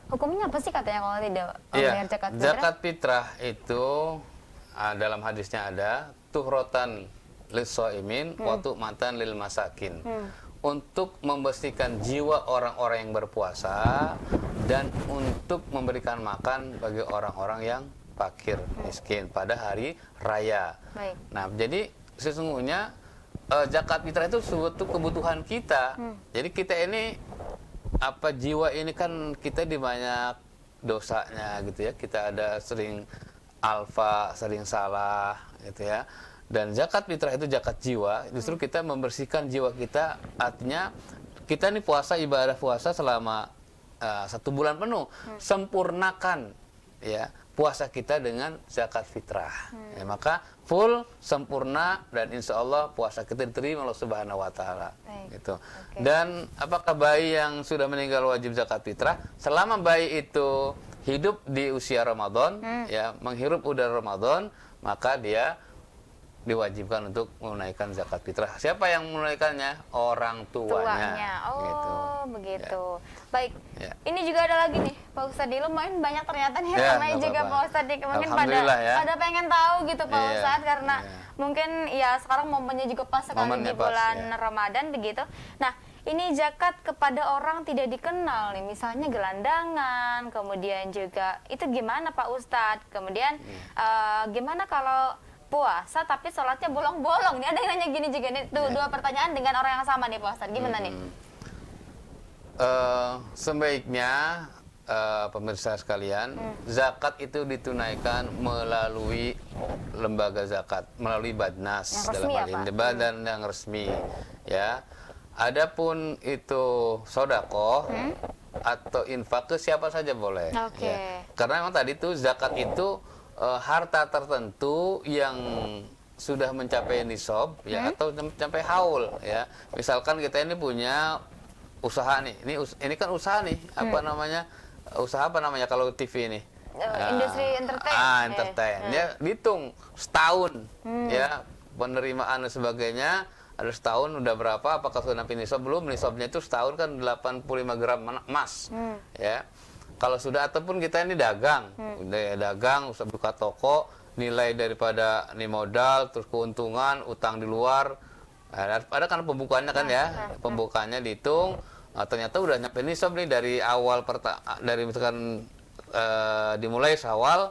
Hukumnya apa sih katanya kalau tidak membayar zakat fitrah? Zakat fitrah itu dalam hadisnya ada tuhrotan lis-shaimin wa tu'matan lil masakin. Untuk membersihkan jiwa orang-orang yang berpuasa dan untuk memberikan makan bagi orang-orang yang fakir, miskin pada hari raya. Baik. Nah, jadi sesungguhnya zakat fitrah itu suatu kebutuhan kita. Jadi kita ini jiwa ini kan kita di banyak dosanya gitu ya. Kita ada sering sering salah gitu ya. Dan zakat fitrah itu zakat jiwa. Justru kita membersihkan jiwa kita. Artinya kita ini ibadah puasa selama 1 bulan penuh. Sempurnakan ya puasa kita dengan zakat fitrah. Ya, maka full, sempurna, dan insya Allah puasa kita diterima Allah Subhanahu Wa Taala. Gitu. Okay. Dan apakah bayi yang sudah meninggal wajib zakat fitrah? Selama bayi itu hidup di usia Ramadan, ya menghirup udara Ramadan, maka dia diwajibkan untuk menunaikan zakat fitrah. Siapa yang menunaikannya? Orang tuanya. Oh, gitu. begitu. Ya. Baik. Ya. Ini juga ada lagi nih, Pak Ustadz. Lumayan banyak ternyata nih, Ya, namanya nggak juga apa-apa. Pak Ustadz. Mungkin Alhamdulillah ya. pada pengen tahu gitu Pak Iya, Ustadz, karena iya. mungkin ya sekarang momennya juga pas sekali Momennya di pas, bulan ya. Ramadan begitu. Nah, ini zakat kepada orang tidak dikenal nih, misalnya gelandangan, kemudian juga itu gimana Pak Ustadz? Kemudian gimana kalau puasa tapi sholatnya bolong-bolong? Nih ada yang nanya gini juga nih, tuh dua pertanyaan dengan orang yang sama nih Pak Ustadz. Gimana nih? Sebaiknya pemirsa sekalian, zakat itu ditunaikan melalui lembaga zakat, melalui Badnas Yang dalam resmi hal ya, ini, Pak? badan yang resmi, ya. Adapun itu sodakoh atau infak ke siapa saja boleh. Oke. Ya. Karena memang tadi tuh zakat itu harta tertentu yang sudah mencapai nisab ya, atau mencapai haul ya. Misalkan kita ini punya usaha nih, ini kan usaha nih, usaha apa namanya kalau TV ini? Industri entertain. Entertain. Ya, dihitung setahun ya penerimaan dan sebagainya. ada setahun udah berapa, apakah sudah nyampe nisab belum? Nisabnya itu setahun kan 85 gram emas, ya. Kalau sudah, ataupun kita ini dagang, udah ya dagang, usah buka toko, nilai daripada nih modal, terus keuntungan, utang di luar, ada kan pembukaannya kan ya, pembukaannya dihitung, ternyata udah nyampe nisab nih dari awal dari misalkan dimulai Syawal,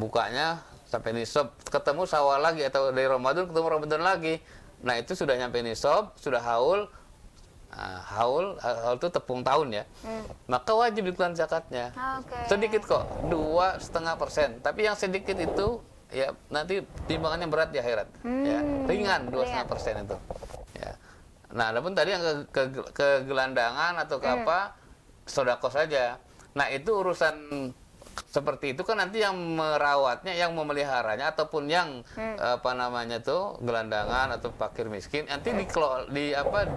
bukanya sampai nisab, ketemu Syawal lagi, atau dari Ramadan ketemu Ramadan lagi. Nah, itu sudah nyampe nisab, sudah haul. Haul itu tepung tahun ya. Maka wajib dikeluarkan zakatnya. Sedikit kok, 2,5%. Tapi yang sedikit itu ya nanti timbangannya berat di akhirat. Ya, ringan 2,5% itu. Ya. Nah, adapun tadi yang kegelandangan atau ke apa, sedekah saja. Nah, itu urusan seperti itu kan nanti yang merawatnya, yang memeliharanya, ataupun yang apa namanya tuh gelandangan atau fakir miskin, nanti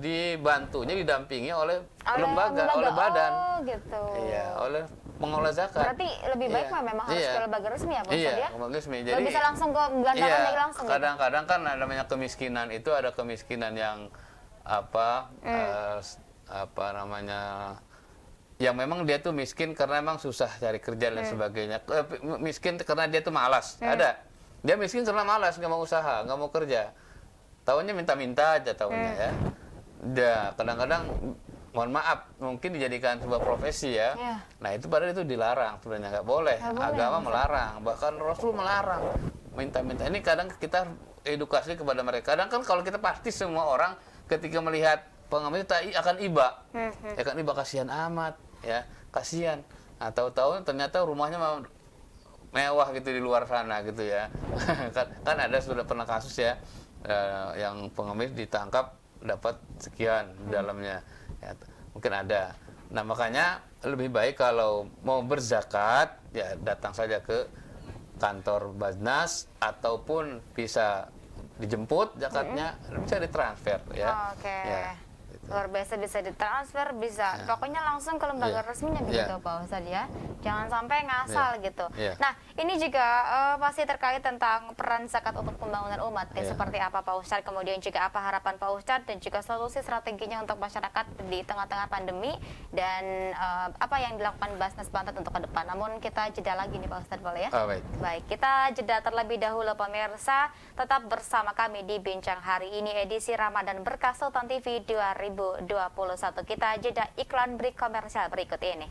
dibantunya, didampingi oleh lembaga, oleh badan. Oh, gitu. Iya, oleh pengelola zakat. Berarti lebih baik memang harus ke lembaga resmi ya, Pak Ustadz ya? Lembaga resmi. Jadi Jadi bisa langsung ke gelandangan lagi langsung. Kadang-kadang kan namanya kemiskinan itu ada kemiskinan yang apa namanya, yang memang dia tuh miskin karena memang susah cari kerja dan sebagainya. Miskin karena dia tuh malas. Ada. Dia miskin karena malas, nggak mau usaha, nggak mau kerja. Taunya minta-minta aja taunya ya. Dia kadang-kadang, mohon maaf, mungkin dijadikan sebuah profesi ya. Nah, itu padahal itu dilarang sebenarnya, nggak boleh. Agama melarang, bahkan Rasul melarang. Minta-minta. Ini kadang kita edukasi kepada mereka. Kadang kan kalau kita pasti semua orang ketika melihat pengamen itu akan iba. Ya kan, iba, kasihan amat. Ya, kasihan. Nah, tahu-tahu ternyata rumahnya mewah gitu di luar sana gitu ya. kan ada, sudah pernah kasus ya, yang pengemis ditangkap dapat sekian di dalamnya. Ya, mungkin ada. Nah, makanya lebih baik kalau mau berzakat ya datang saja ke kantor Baznas, ataupun bisa dijemput zakatnya, bisa ditransfer ya. Ya. Luar biasa, bisa ditransfer, bisa pokoknya langsung ke lembaga resminya begitu Pak Ustadz ya, jangan sampai ngasal gitu. Nah, ini juga pasti terkait tentang peran zakat untuk pembangunan umat ya, seperti apa Pak Ustadz, kemudian juga apa harapan Pak Ustadz dan juga solusi strateginya untuk masyarakat di tengah-tengah pandemi, dan apa yang dilakukan Basnas Banten untuk ke depan. Namun kita jeda lagi nih Pak Ustadz, boleh ya? Baik, kita jeda terlebih dahulu pemirsa, tetap bersama kami di Bincang Hari ini edisi Ramadan Berkah Sultan TV 2021. Kita jeda iklan break komersial berikut ini.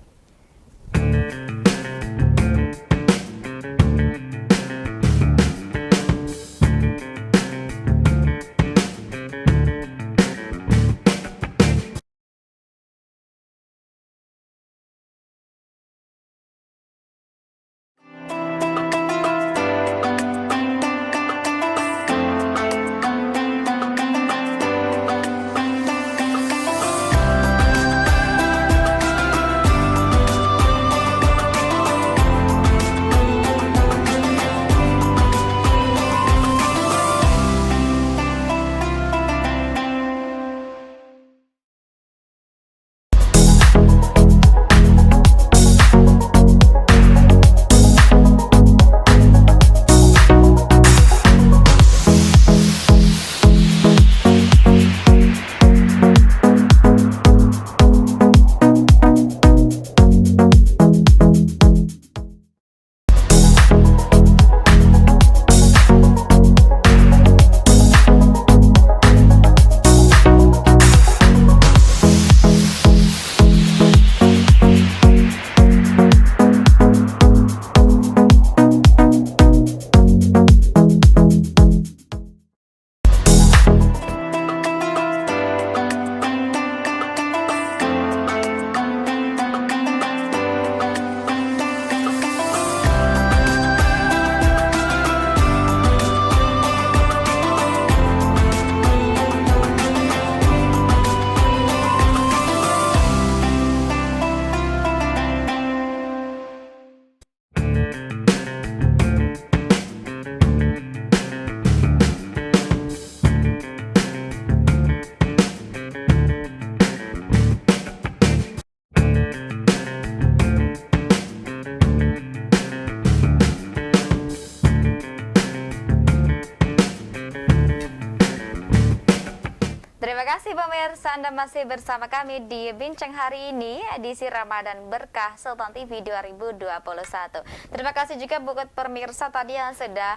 kasih pemirsa, Anda masih bersama kami di Bincang hari ini, edisi Ramadan Berkah Sultan TV 2021. Terima kasih juga buat pemirsa tadi yang sudah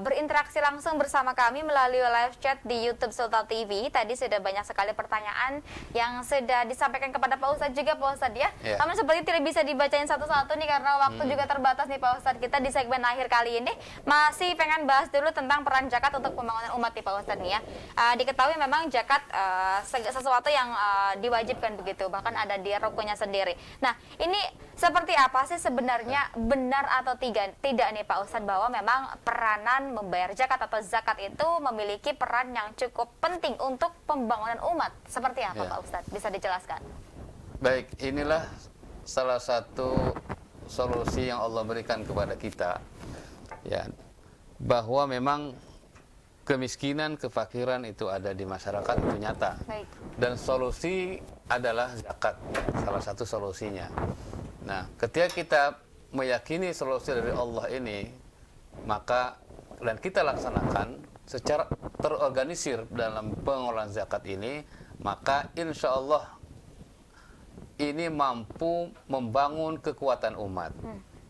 berinteraksi langsung bersama kami melalui live chat di YouTube Sultan TV. Tadi sudah banyak sekali pertanyaan yang sudah disampaikan kepada Pak Ustadz juga, Pak Ustadz ya. Namun seperti tidak bisa dibacain satu-satu nih karena waktu juga terbatas nih Pak Ustadz. Kita di segmen akhir kali ini masih pengen bahas dulu tentang peran zakat untuk pembangunan umat nih Pak Ustadz nih ya. Diketahui memang zakat sesuatu yang diwajibkan begitu, bahkan ada di rukunnya sendiri. Nah, ini seperti apa sih sebenarnya, benar atau tidak nih Pak Ustadz bahwa memang peranan membayar zakat atau zakat itu memiliki peran yang cukup penting untuk pembangunan umat? Seperti apa Pak Ustadz? Bisa dijelaskan? Baik, inilah salah satu solusi yang Allah berikan kepada kita, ya, bahwa memang kemiskinan, kefakiran itu ada di masyarakat, itu nyata. Baik. Dan solusi adalah zakat, salah satu solusinya. Nah, ketika kita meyakini solusi dari Allah ini, maka dan kita laksanakan secara terorganisir dalam pengelolaan zakat ini, maka insya Allah ini mampu membangun kekuatan umat.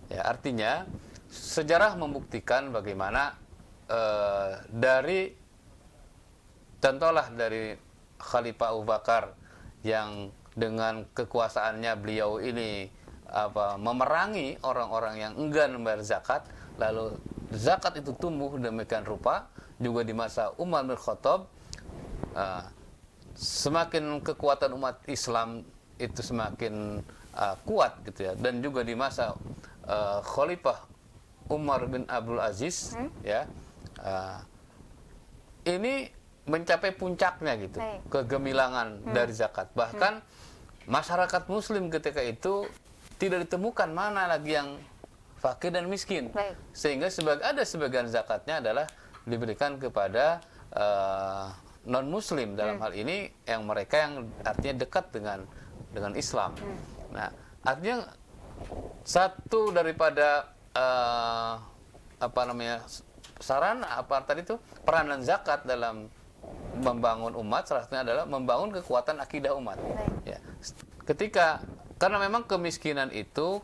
Ya, artinya sejarah membuktikan bagaimana contohlah dari Khalifah Abu Bakar yang dengan kekuasaannya beliau ini memerangi orang-orang yang enggan membayar zakat, lalu zakat itu tumbuh demikian rupa. Juga di masa Umar bin Khattab, semakin kekuatan umat Islam itu semakin kuat gitu ya. Dan juga di masa Khalifah Umar bin Abdul Aziz, ya, ini mencapai puncaknya gitu, kegemilangan dari zakat. Bahkan masyarakat Muslim ketika itu tidak ditemukan mana lagi yang fakir dan miskin. Sehingga ada sebagian zakatnya adalah diberikan kepada non Muslim, dalam hal ini yang mereka yang artinya dekat dengan Islam. Nah, artinya satu daripada sarana tadi itu peranan zakat dalam membangun umat, salah satunya adalah membangun kekuatan akidah umat. Ya. Karena memang kemiskinan itu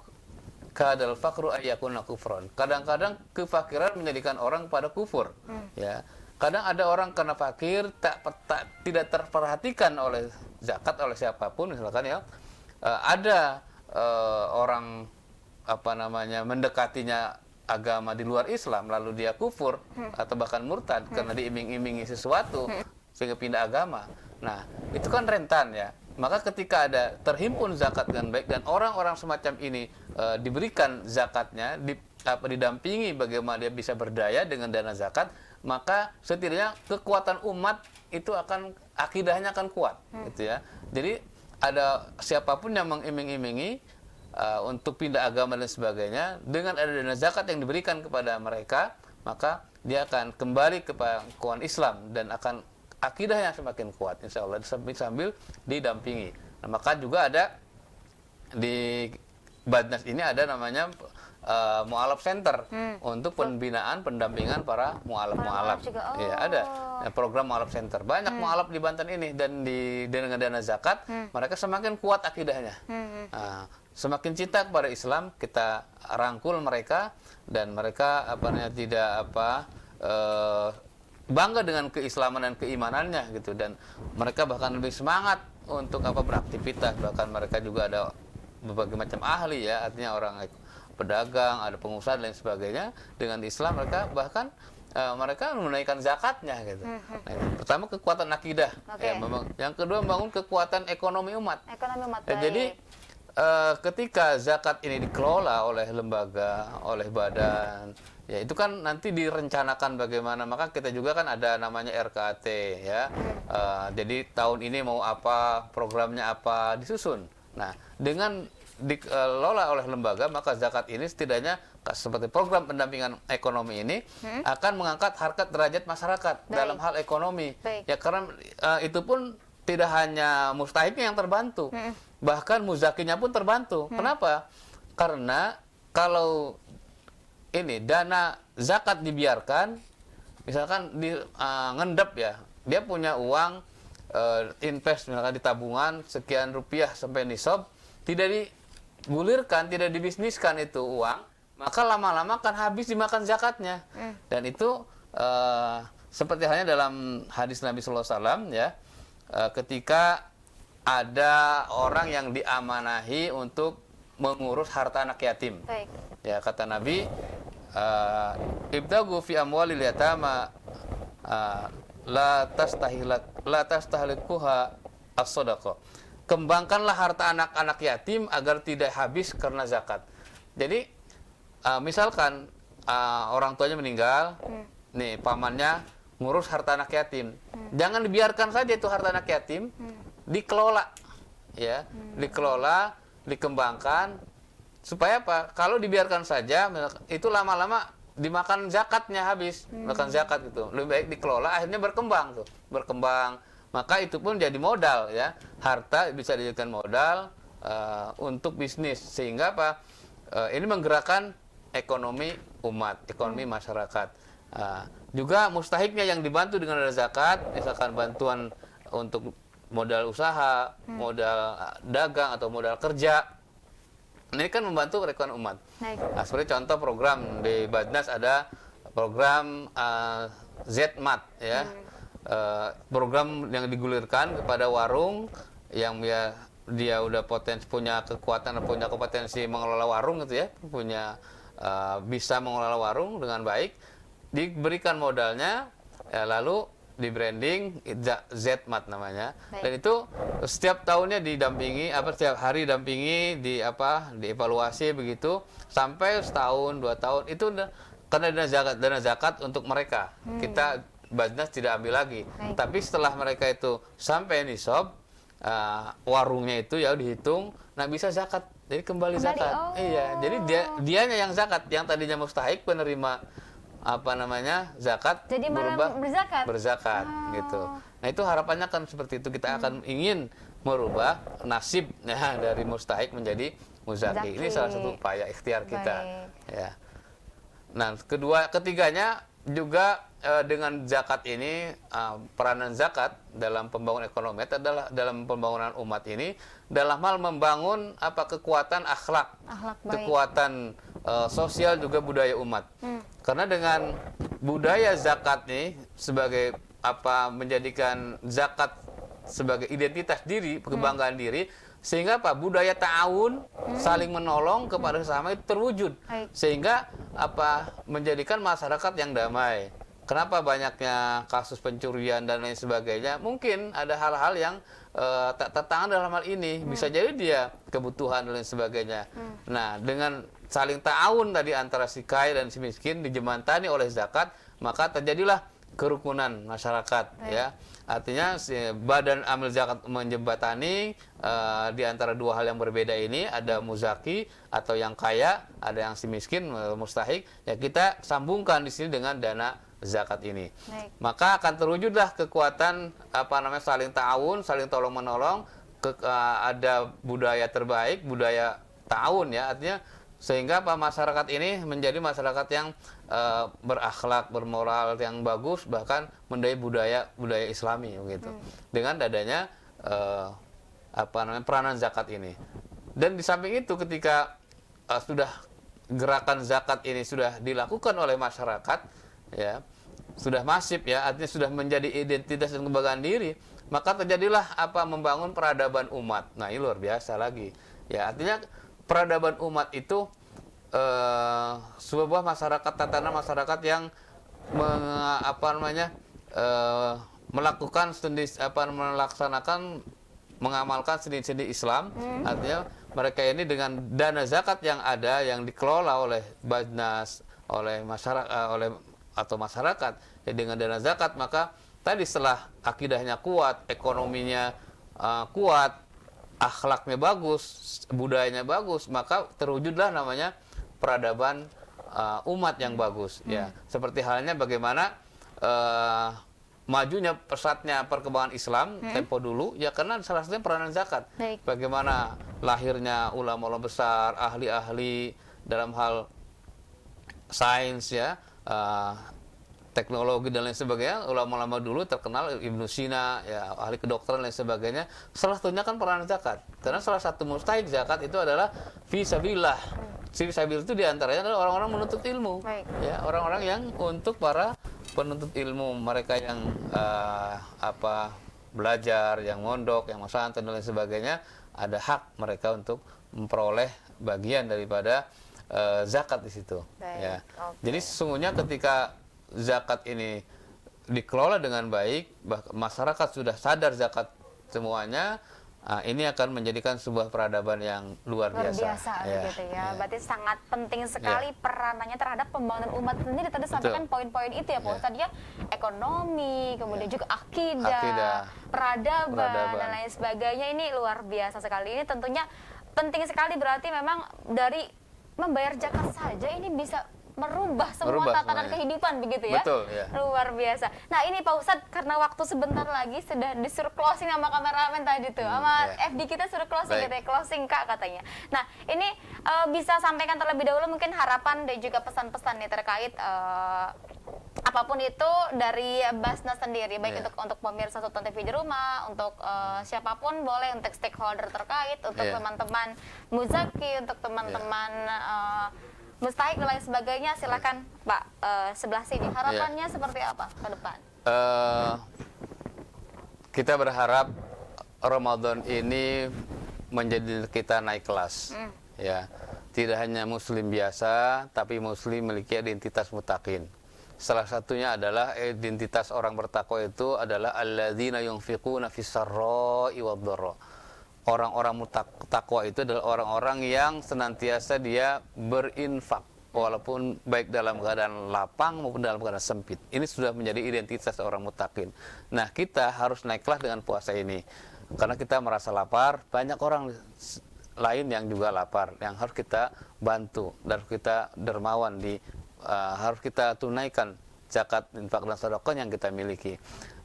kadal fakru ayyakuna kufron. Kadang-kadang kefakiran menjadikan orang pada kufur. Ya. Kadang ada orang karena fakir tidak terperhatikan oleh zakat oleh siapapun, misalkan ya. Ada orang mendekatinya agama di luar Islam, lalu dia kufur atau bahkan murtad karena diiming-imingi sesuatu sehingga pindah agama. Nah, itu kan rentan ya. Maka ketika ada terhimpun zakat dengan baik dan orang-orang semacam ini diberikan zakatnya, didampingi bagaimana dia bisa berdaya dengan dana zakat, maka setidaknya kekuatan umat itu akidahnya akan kuat, gitu ya. Jadi ada siapapun yang mengiming-imingi untuk pindah agama dan sebagainya, dengan ada dana zakat yang diberikan kepada mereka, maka dia akan kembali kepada kekuatan Islam dan akan akidah yang semakin kuat, insya Allah, sambil didampingi. Nah, maka juga ada di Badnas ini ada namanya Mu'alaf Center untuk pembinaan pendampingan para mu'alaf. Ya, ada program Mu'alaf Center. Banyak mu'alaf di Banten ini, dan dengan dana zakat mereka semakin kuat akidahnya. Semakin cinta kepada Islam, kita rangkul mereka dan mereka bangga dengan keislaman dan keimanannya gitu, dan mereka bahkan lebih semangat untuk beraktivitas. Bahkan mereka juga ada berbagai macam ahli ya, artinya orang pedagang, ada pengusaha dan lain sebagainya. Dengan Islam mereka bahkan mereka menunaikan zakatnya gitu. Nah, pertama kekuatan akidah, ya, yang kedua membangun kekuatan ekonomi umat. Jadi ketika zakat ini dikelola oleh lembaga, oleh badan, ya itu kan nanti direncanakan bagaimana. Maka kita juga kan ada namanya RKT ya. Jadi tahun ini mau apa, programnya apa, disusun. Nah, dengan dikelola oleh lembaga, maka zakat ini setidaknya seperti program pendampingan ekonomi ini akan mengangkat harkat derajat masyarakat dalam hal ekonomi. Ya, karena itu pun tidak hanya mustahiknya yang terbantu, bahkan muzakinya pun terbantu. Kenapa? Karena kalau ini dana zakat dibiarkan, misalkan ngendep ya, dia punya uang invest misalkan di tabungan sekian rupiah sampai nisab, tidak digulirkan, tidak dibisniskan itu uang, maka lama-lama akan habis dimakan zakatnya. Dan itu seperti halnya dalam hadis Nabi Sallallahu Alaihi Wasallam ya, ketika ada orang yang diamanahi untuk mengurus harta anak yatim. Baik. Ya, kata Nabi, ibtagu fi amwalil yatama la tastahlikuha as-shadaqah. Kembangkanlah harta anak-anak yatim agar tidak habis karena zakat. Jadi misalkan orang tuanya meninggal, nih pamannya ngurus harta anak yatim. Jangan dibiarkan saja itu harta anak yatim, dikelola. Ya, dikelola, dikembangkan supaya apa? Kalau dibiarkan saja itu lama-lama dimakan zakatnya habis, makan zakat gitu. Lebih baik dikelola, akhirnya berkembang tuh, berkembang. Maka itu pun jadi modal ya. Harta bisa dijadikan modal untuk bisnis, sehingga apa? Ini menggerakkan ekonomi umat, ekonomi masyarakat. Juga mustahiknya yang dibantu dengan ada zakat, misalkan bantuan untuk modal usaha, modal dagang atau modal kerja. Ini kan membantu perekonomian umat. Nah, seperti contoh program di Badnas ada program ZMAT ya. Program yang digulirkan kepada warung yang dia udah punya kekuatan, punya kompetensi mengelola warung gitu ya, punya bisa mengelola warung dengan baik, diberikan modalnya, lalu di branding ZMAT namanya. Baik. Dan itu setiap tahunnya didampingi, setiap hari dampingi, dievaluasi begitu sampai setahun 2 tahun itu karena dana zakat untuk mereka. Kita Badnas tidak ambil lagi. Baik. Tapi setelah mereka itu sampai nisab, warungnya itu ya dihitung, nah bisa zakat. Jadi kembali zakat. Oh. Iya, jadi dianya yang zakat, yang tadinya mustahik penerima zakat, jadi berubah berzakat gitu. Nah, itu harapannya kan seperti itu, kita akan ingin merubah nasib dari mustahik menjadi muzaki. Ini salah satu upaya ikhtiar kita. Ya. Nah, ketiganya juga dengan zakat ini, peranan zakat dalam pembangunan ekonomi adalah dalam pembangunan umat ini dalam hal membangun kekuatan akhlak kekuatan sosial juga budaya umat. Karena dengan budaya zakat nih sebagai menjadikan zakat sebagai identitas diri, kebanggaan diri, sehingga budaya ta'awun, saling menolong kepada sesama itu terwujud. Sehingga menjadikan masyarakat yang damai. Kenapa banyaknya kasus pencurian dan lain sebagainya? Mungkin ada hal-hal yang tak tertangan dalam hal ini. Bisa jadi dia kebutuhan dan lain sebagainya. Nah, dengan saling ta'awun tadi antara si kaya dan si miskin dijemantani oleh zakat, maka terjadilah kerukunan masyarakat. Ya, artinya badan amil zakat menjembatani di antara dua hal yang berbeda ini, ada muzaki atau yang kaya, ada yang si miskin mustahik. Ya, kita sambungkan di sini dengan dana zakat ini. Baik. Maka akan terwujudlah kekuatan saling ta'awun, saling tolong menolong, ada budaya terbaik, budaya ta'awun ya, artinya sehingga masyarakat ini menjadi masyarakat yang berakhlak, bermoral yang bagus, bahkan mendaya budaya Islami begitu. Dengan adanya peranan zakat ini. Dan di samping itu ketika sudah gerakan zakat ini sudah dilakukan oleh masyarakat, ya, sudah masif ya, artinya sudah menjadi identitas dan kebanggaan diri, maka terjadilah membangun peradaban umat. Nah, ini luar biasa lagi. Ya, artinya peradaban umat itu sebuah masyarakat, tatanan masyarakat yang melakukan melaksanakan, mengamalkan sendi-sendi Islam. Artinya mereka ini dengan dana zakat yang ada, yang dikelola oleh Badnas, oleh masyarakat ya, dengan dana zakat, maka tadi setelah akidahnya kuat, ekonominya kuat, akhlaknya bagus, budayanya bagus, maka terwujudlah namanya peradaban umat yang bagus. Ya, seperti halnya bagaimana majunya pesatnya perkembangan Islam tempo dulu ya karena salah satunya peranan zakat. Baik. Bagaimana lahirnya ulama-ulama besar, ahli-ahli dalam hal sains ya, teknologi dan lain sebagainya. Ulama-ulama dulu terkenal, Ibnu Sina, ya ahli kedokteran dan lain sebagainya. Salah satunya kan peranan zakat. Karena salah satu mustahik zakat itu adalah fi sabilillah. Fi sabilillah itu diantaranya adalah orang-orang menuntut ilmu. Baik. Ya, orang-orang yang untuk para penuntut ilmu, mereka yang belajar, yang mondok, yang pesantren dan lain sebagainya, ada hak mereka untuk memperoleh bagian daripada zakat di situ. Baik, Ya. oke. Jadi sesungguhnya ketika zakat ini dikelola dengan baik, masyarakat sudah sadar zakat semuanya, ini akan menjadikan sebuah peradaban yang luar biasa. Begitu ya. Berarti sangat penting sekali peranannya terhadap pembangunan umat sendiri. Tadi sampaikan poin-poin itu ya Pak Ustadz ya. Ekonomi, kemudian juga akidah, peradaban dan lain sebagainya. Ini luar biasa sekali. Ini tentunya penting sekali, berarti memang dari membayar zakat saja ini bisa merubah semua tatanan semuanya. kehidupan begitu ya. Betul, ya. Luar biasa. Nah ini Pak Ustadz, karena waktu sebentar lagi sudah disuruh closing sama kameramen tadi tuh, sama FD kita suruh closing gitu ya, closing Kak katanya. Nah ini bisa sampaikan terlebih dahulu mungkin harapan dan juga pesan-pesan nih terkait apapun itu dari Basnas sendiri, baik untuk pemirsa Sultan TV di rumah, untuk siapapun boleh, untuk stakeholder terkait, untuk teman-teman Muzaki, untuk teman-teman mustahik dan lain sebagainya. Silakan Pak, sebelah sini harapannya seperti apa ke depan? Kita berharap Ramadan ini menjadi kita naik kelas, ya. Tidak hanya Muslim biasa, tapi Muslim memiliki identitas muttaqin. Salah satunya adalah identitas orang bertakwa itu adalah alladzina yunfiquna fis-sarra'i wad-dharra. Orang-orang takwa itu adalah orang-orang yang senantiasa dia berinfak, walaupun baik dalam keadaan lapang maupun dalam keadaan sempit. Ini sudah menjadi identitas orang muttaqin. Nah, kita harus naik kelas dengan puasa ini. Karena kita merasa lapar, banyak orang lain yang juga lapar, yang harus kita bantu, dan kita dermawan harus kita tunaikan zakat, infak dan sedekah yang kita miliki.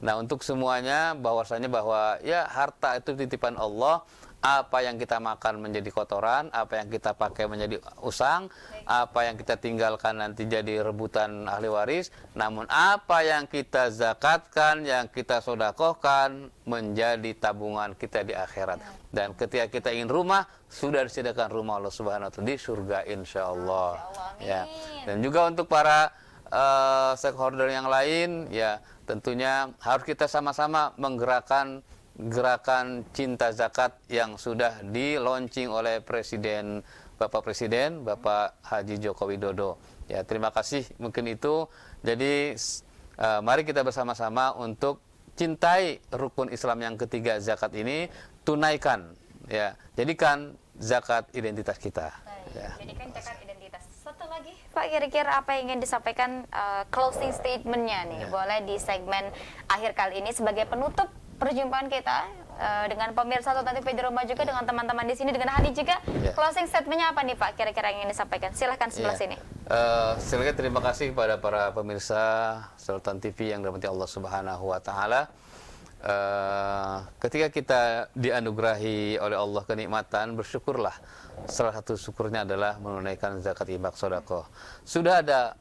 Nah, untuk semuanya bahwasanya bahwa ya harta itu titipan Allah. Apa yang kita makan menjadi kotoran, apa yang kita pakai menjadi usang, apa yang kita tinggalkan nanti jadi rebutan ahli waris. Namun apa yang kita zakatkan, yang kita sedekahkan menjadi tabungan kita di akhirat. Dan ketika kita ingin rumah, sudah disediakan rumah Allah Subhanahu wa taala di surga insyaallah. Ya. Dan juga untuk para stakeholder yang lain, ya tentunya harus kita sama-sama menggerakkan gerakan cinta zakat yang sudah di launching oleh Bapak Presiden Bapak Haji Joko Widodo. Ya, terima kasih mungkin itu. Jadi mari kita bersama-sama untuk cintai rukun Islam yang ketiga, zakat ini, tunaikan, ya, jadikan zakat identitas kita. Ya. Jadikan zakat identitas. Satu lagi Pak, kira-kira apa yang ingin disampaikan closing statement-nya nih? Boleh di segmen akhir kali ini sebagai penutup perjumpaan kita dengan pemirsa Sultan TV di rumah, juga dengan teman-teman di sini, dengan Hani juga. Closing statement-nya apa nih Pak, kira-kira yang ingin disampaikan? Silahkan sebelah sini. Silakan, terima kasih kepada para pemirsa Sultan TV yang dirahmati Allah Subhanahu wa taala. Ketika kita dianugerahi oleh Allah kenikmatan, bersyukurlah. Salah satu syukurnya adalah menunaikan zakat, infak, sedekah. Sudah ada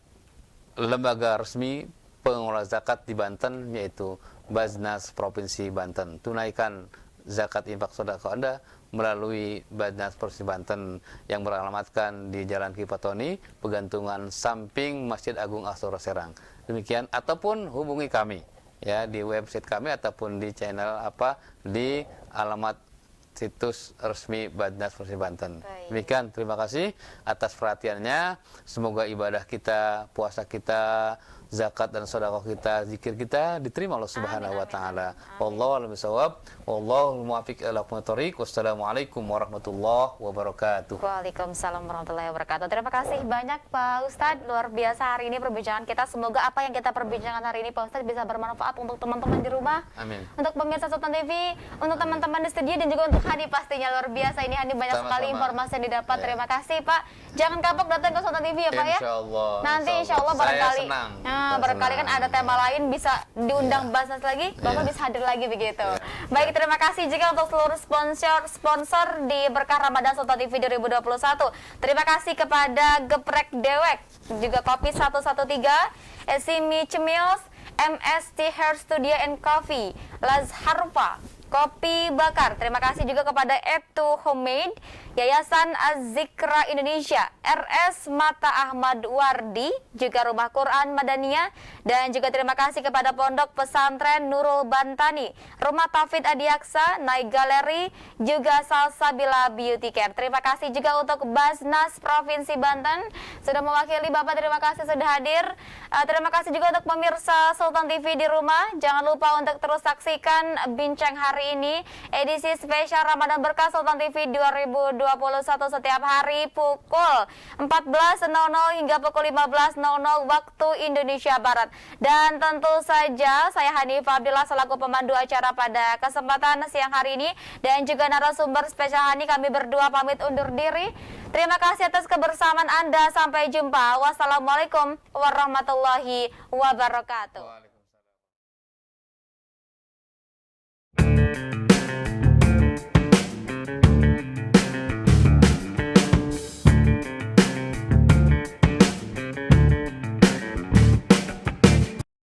lembaga resmi pengelola zakat di Banten, yaitu Basnas Provinsi Banten. Tunaikan zakat, infak, sedekah Anda melalui Basnas Provinsi Banten yang beralamatkan di Jalan Kipatoni, Pegantungan samping Masjid Agung Asura Serang. Demikian, ataupun hubungi kami ya di website kami ataupun di channel di alamat situs resmi Basnas Provinsi Banten. Demikian, terima kasih atas perhatiannya. Semoga ibadah kita, puasa kita, zakat dan sedekah kita, zikir kita diterima Allah Subhanahu wa taala. Wallahu a'lam bishawab. Wallahu muwaffiq ila aqwamit thoriq. Wassalamualaikum warahmatullahi wabarakatuh. Waalaikumsalam warahmatullahi wabarakatuh. Terima kasih banyak Pak Ustadz, luar biasa hari ini perbincangan kita. Semoga apa yang kita perbincangkan hari ini Pak Ustadz bisa bermanfaat untuk teman-teman di rumah, amin, untuk pemirsa Sultan TV, untuk teman-teman di studio, dan juga untuk Hani. Pastinya luar biasa ini Hani, banyak sekali informasi yang didapat. Terima kasih Pak. Jangan kapok datang ke Sultan TV ya Pak ya. Insyaallah. Nanti insyaallah barangkali. Saya senang. Barangkali kan ada tema lain bisa diundang Basnas lagi, Bapak bisa hadir lagi begitu. Baik, terima kasih juga untuk seluruh sponsor di Berkah Ramadan Sultan TV 2021. Terima kasih kepada Geprek Dewek, juga Kopi 113, Esimi Cemios, MST Hair Studio and Coffee, Laz Harfa, Kopi Bakar. Terima kasih juga kepada Etu Homemade, Yayasan Az-Zikra Indonesia, RS Mata Ahmad Wardi, juga Rumah Quran Madaniyah, dan juga terima kasih kepada Pondok Pesantren Nurul Bantani, Rumah Tauhid Adiaksa, Night Gallery, juga Salsabila Beauty Care. Terima kasih juga untuk Basnas Provinsi Banten sudah mewakili Bapak, terima kasih sudah hadir. Terima kasih juga untuk pemirsa Sultan TV di rumah. Jangan lupa untuk terus saksikan bincang hari ini, edisi spesial Ramadan Berkah Sultan TV 2021 setiap hari pukul 14.00 hingga pukul 15.00 waktu Indonesia Barat. Dan tentu saja saya Hanifah Abdillah selaku pemandu acara pada kesempatan siang hari ini dan juga narasumber spesial Hani, kami berdua pamit undur diri. Terima kasih atas kebersamaan Anda. Sampai jumpa. Wassalamualaikum warahmatullahi wabarakatuh.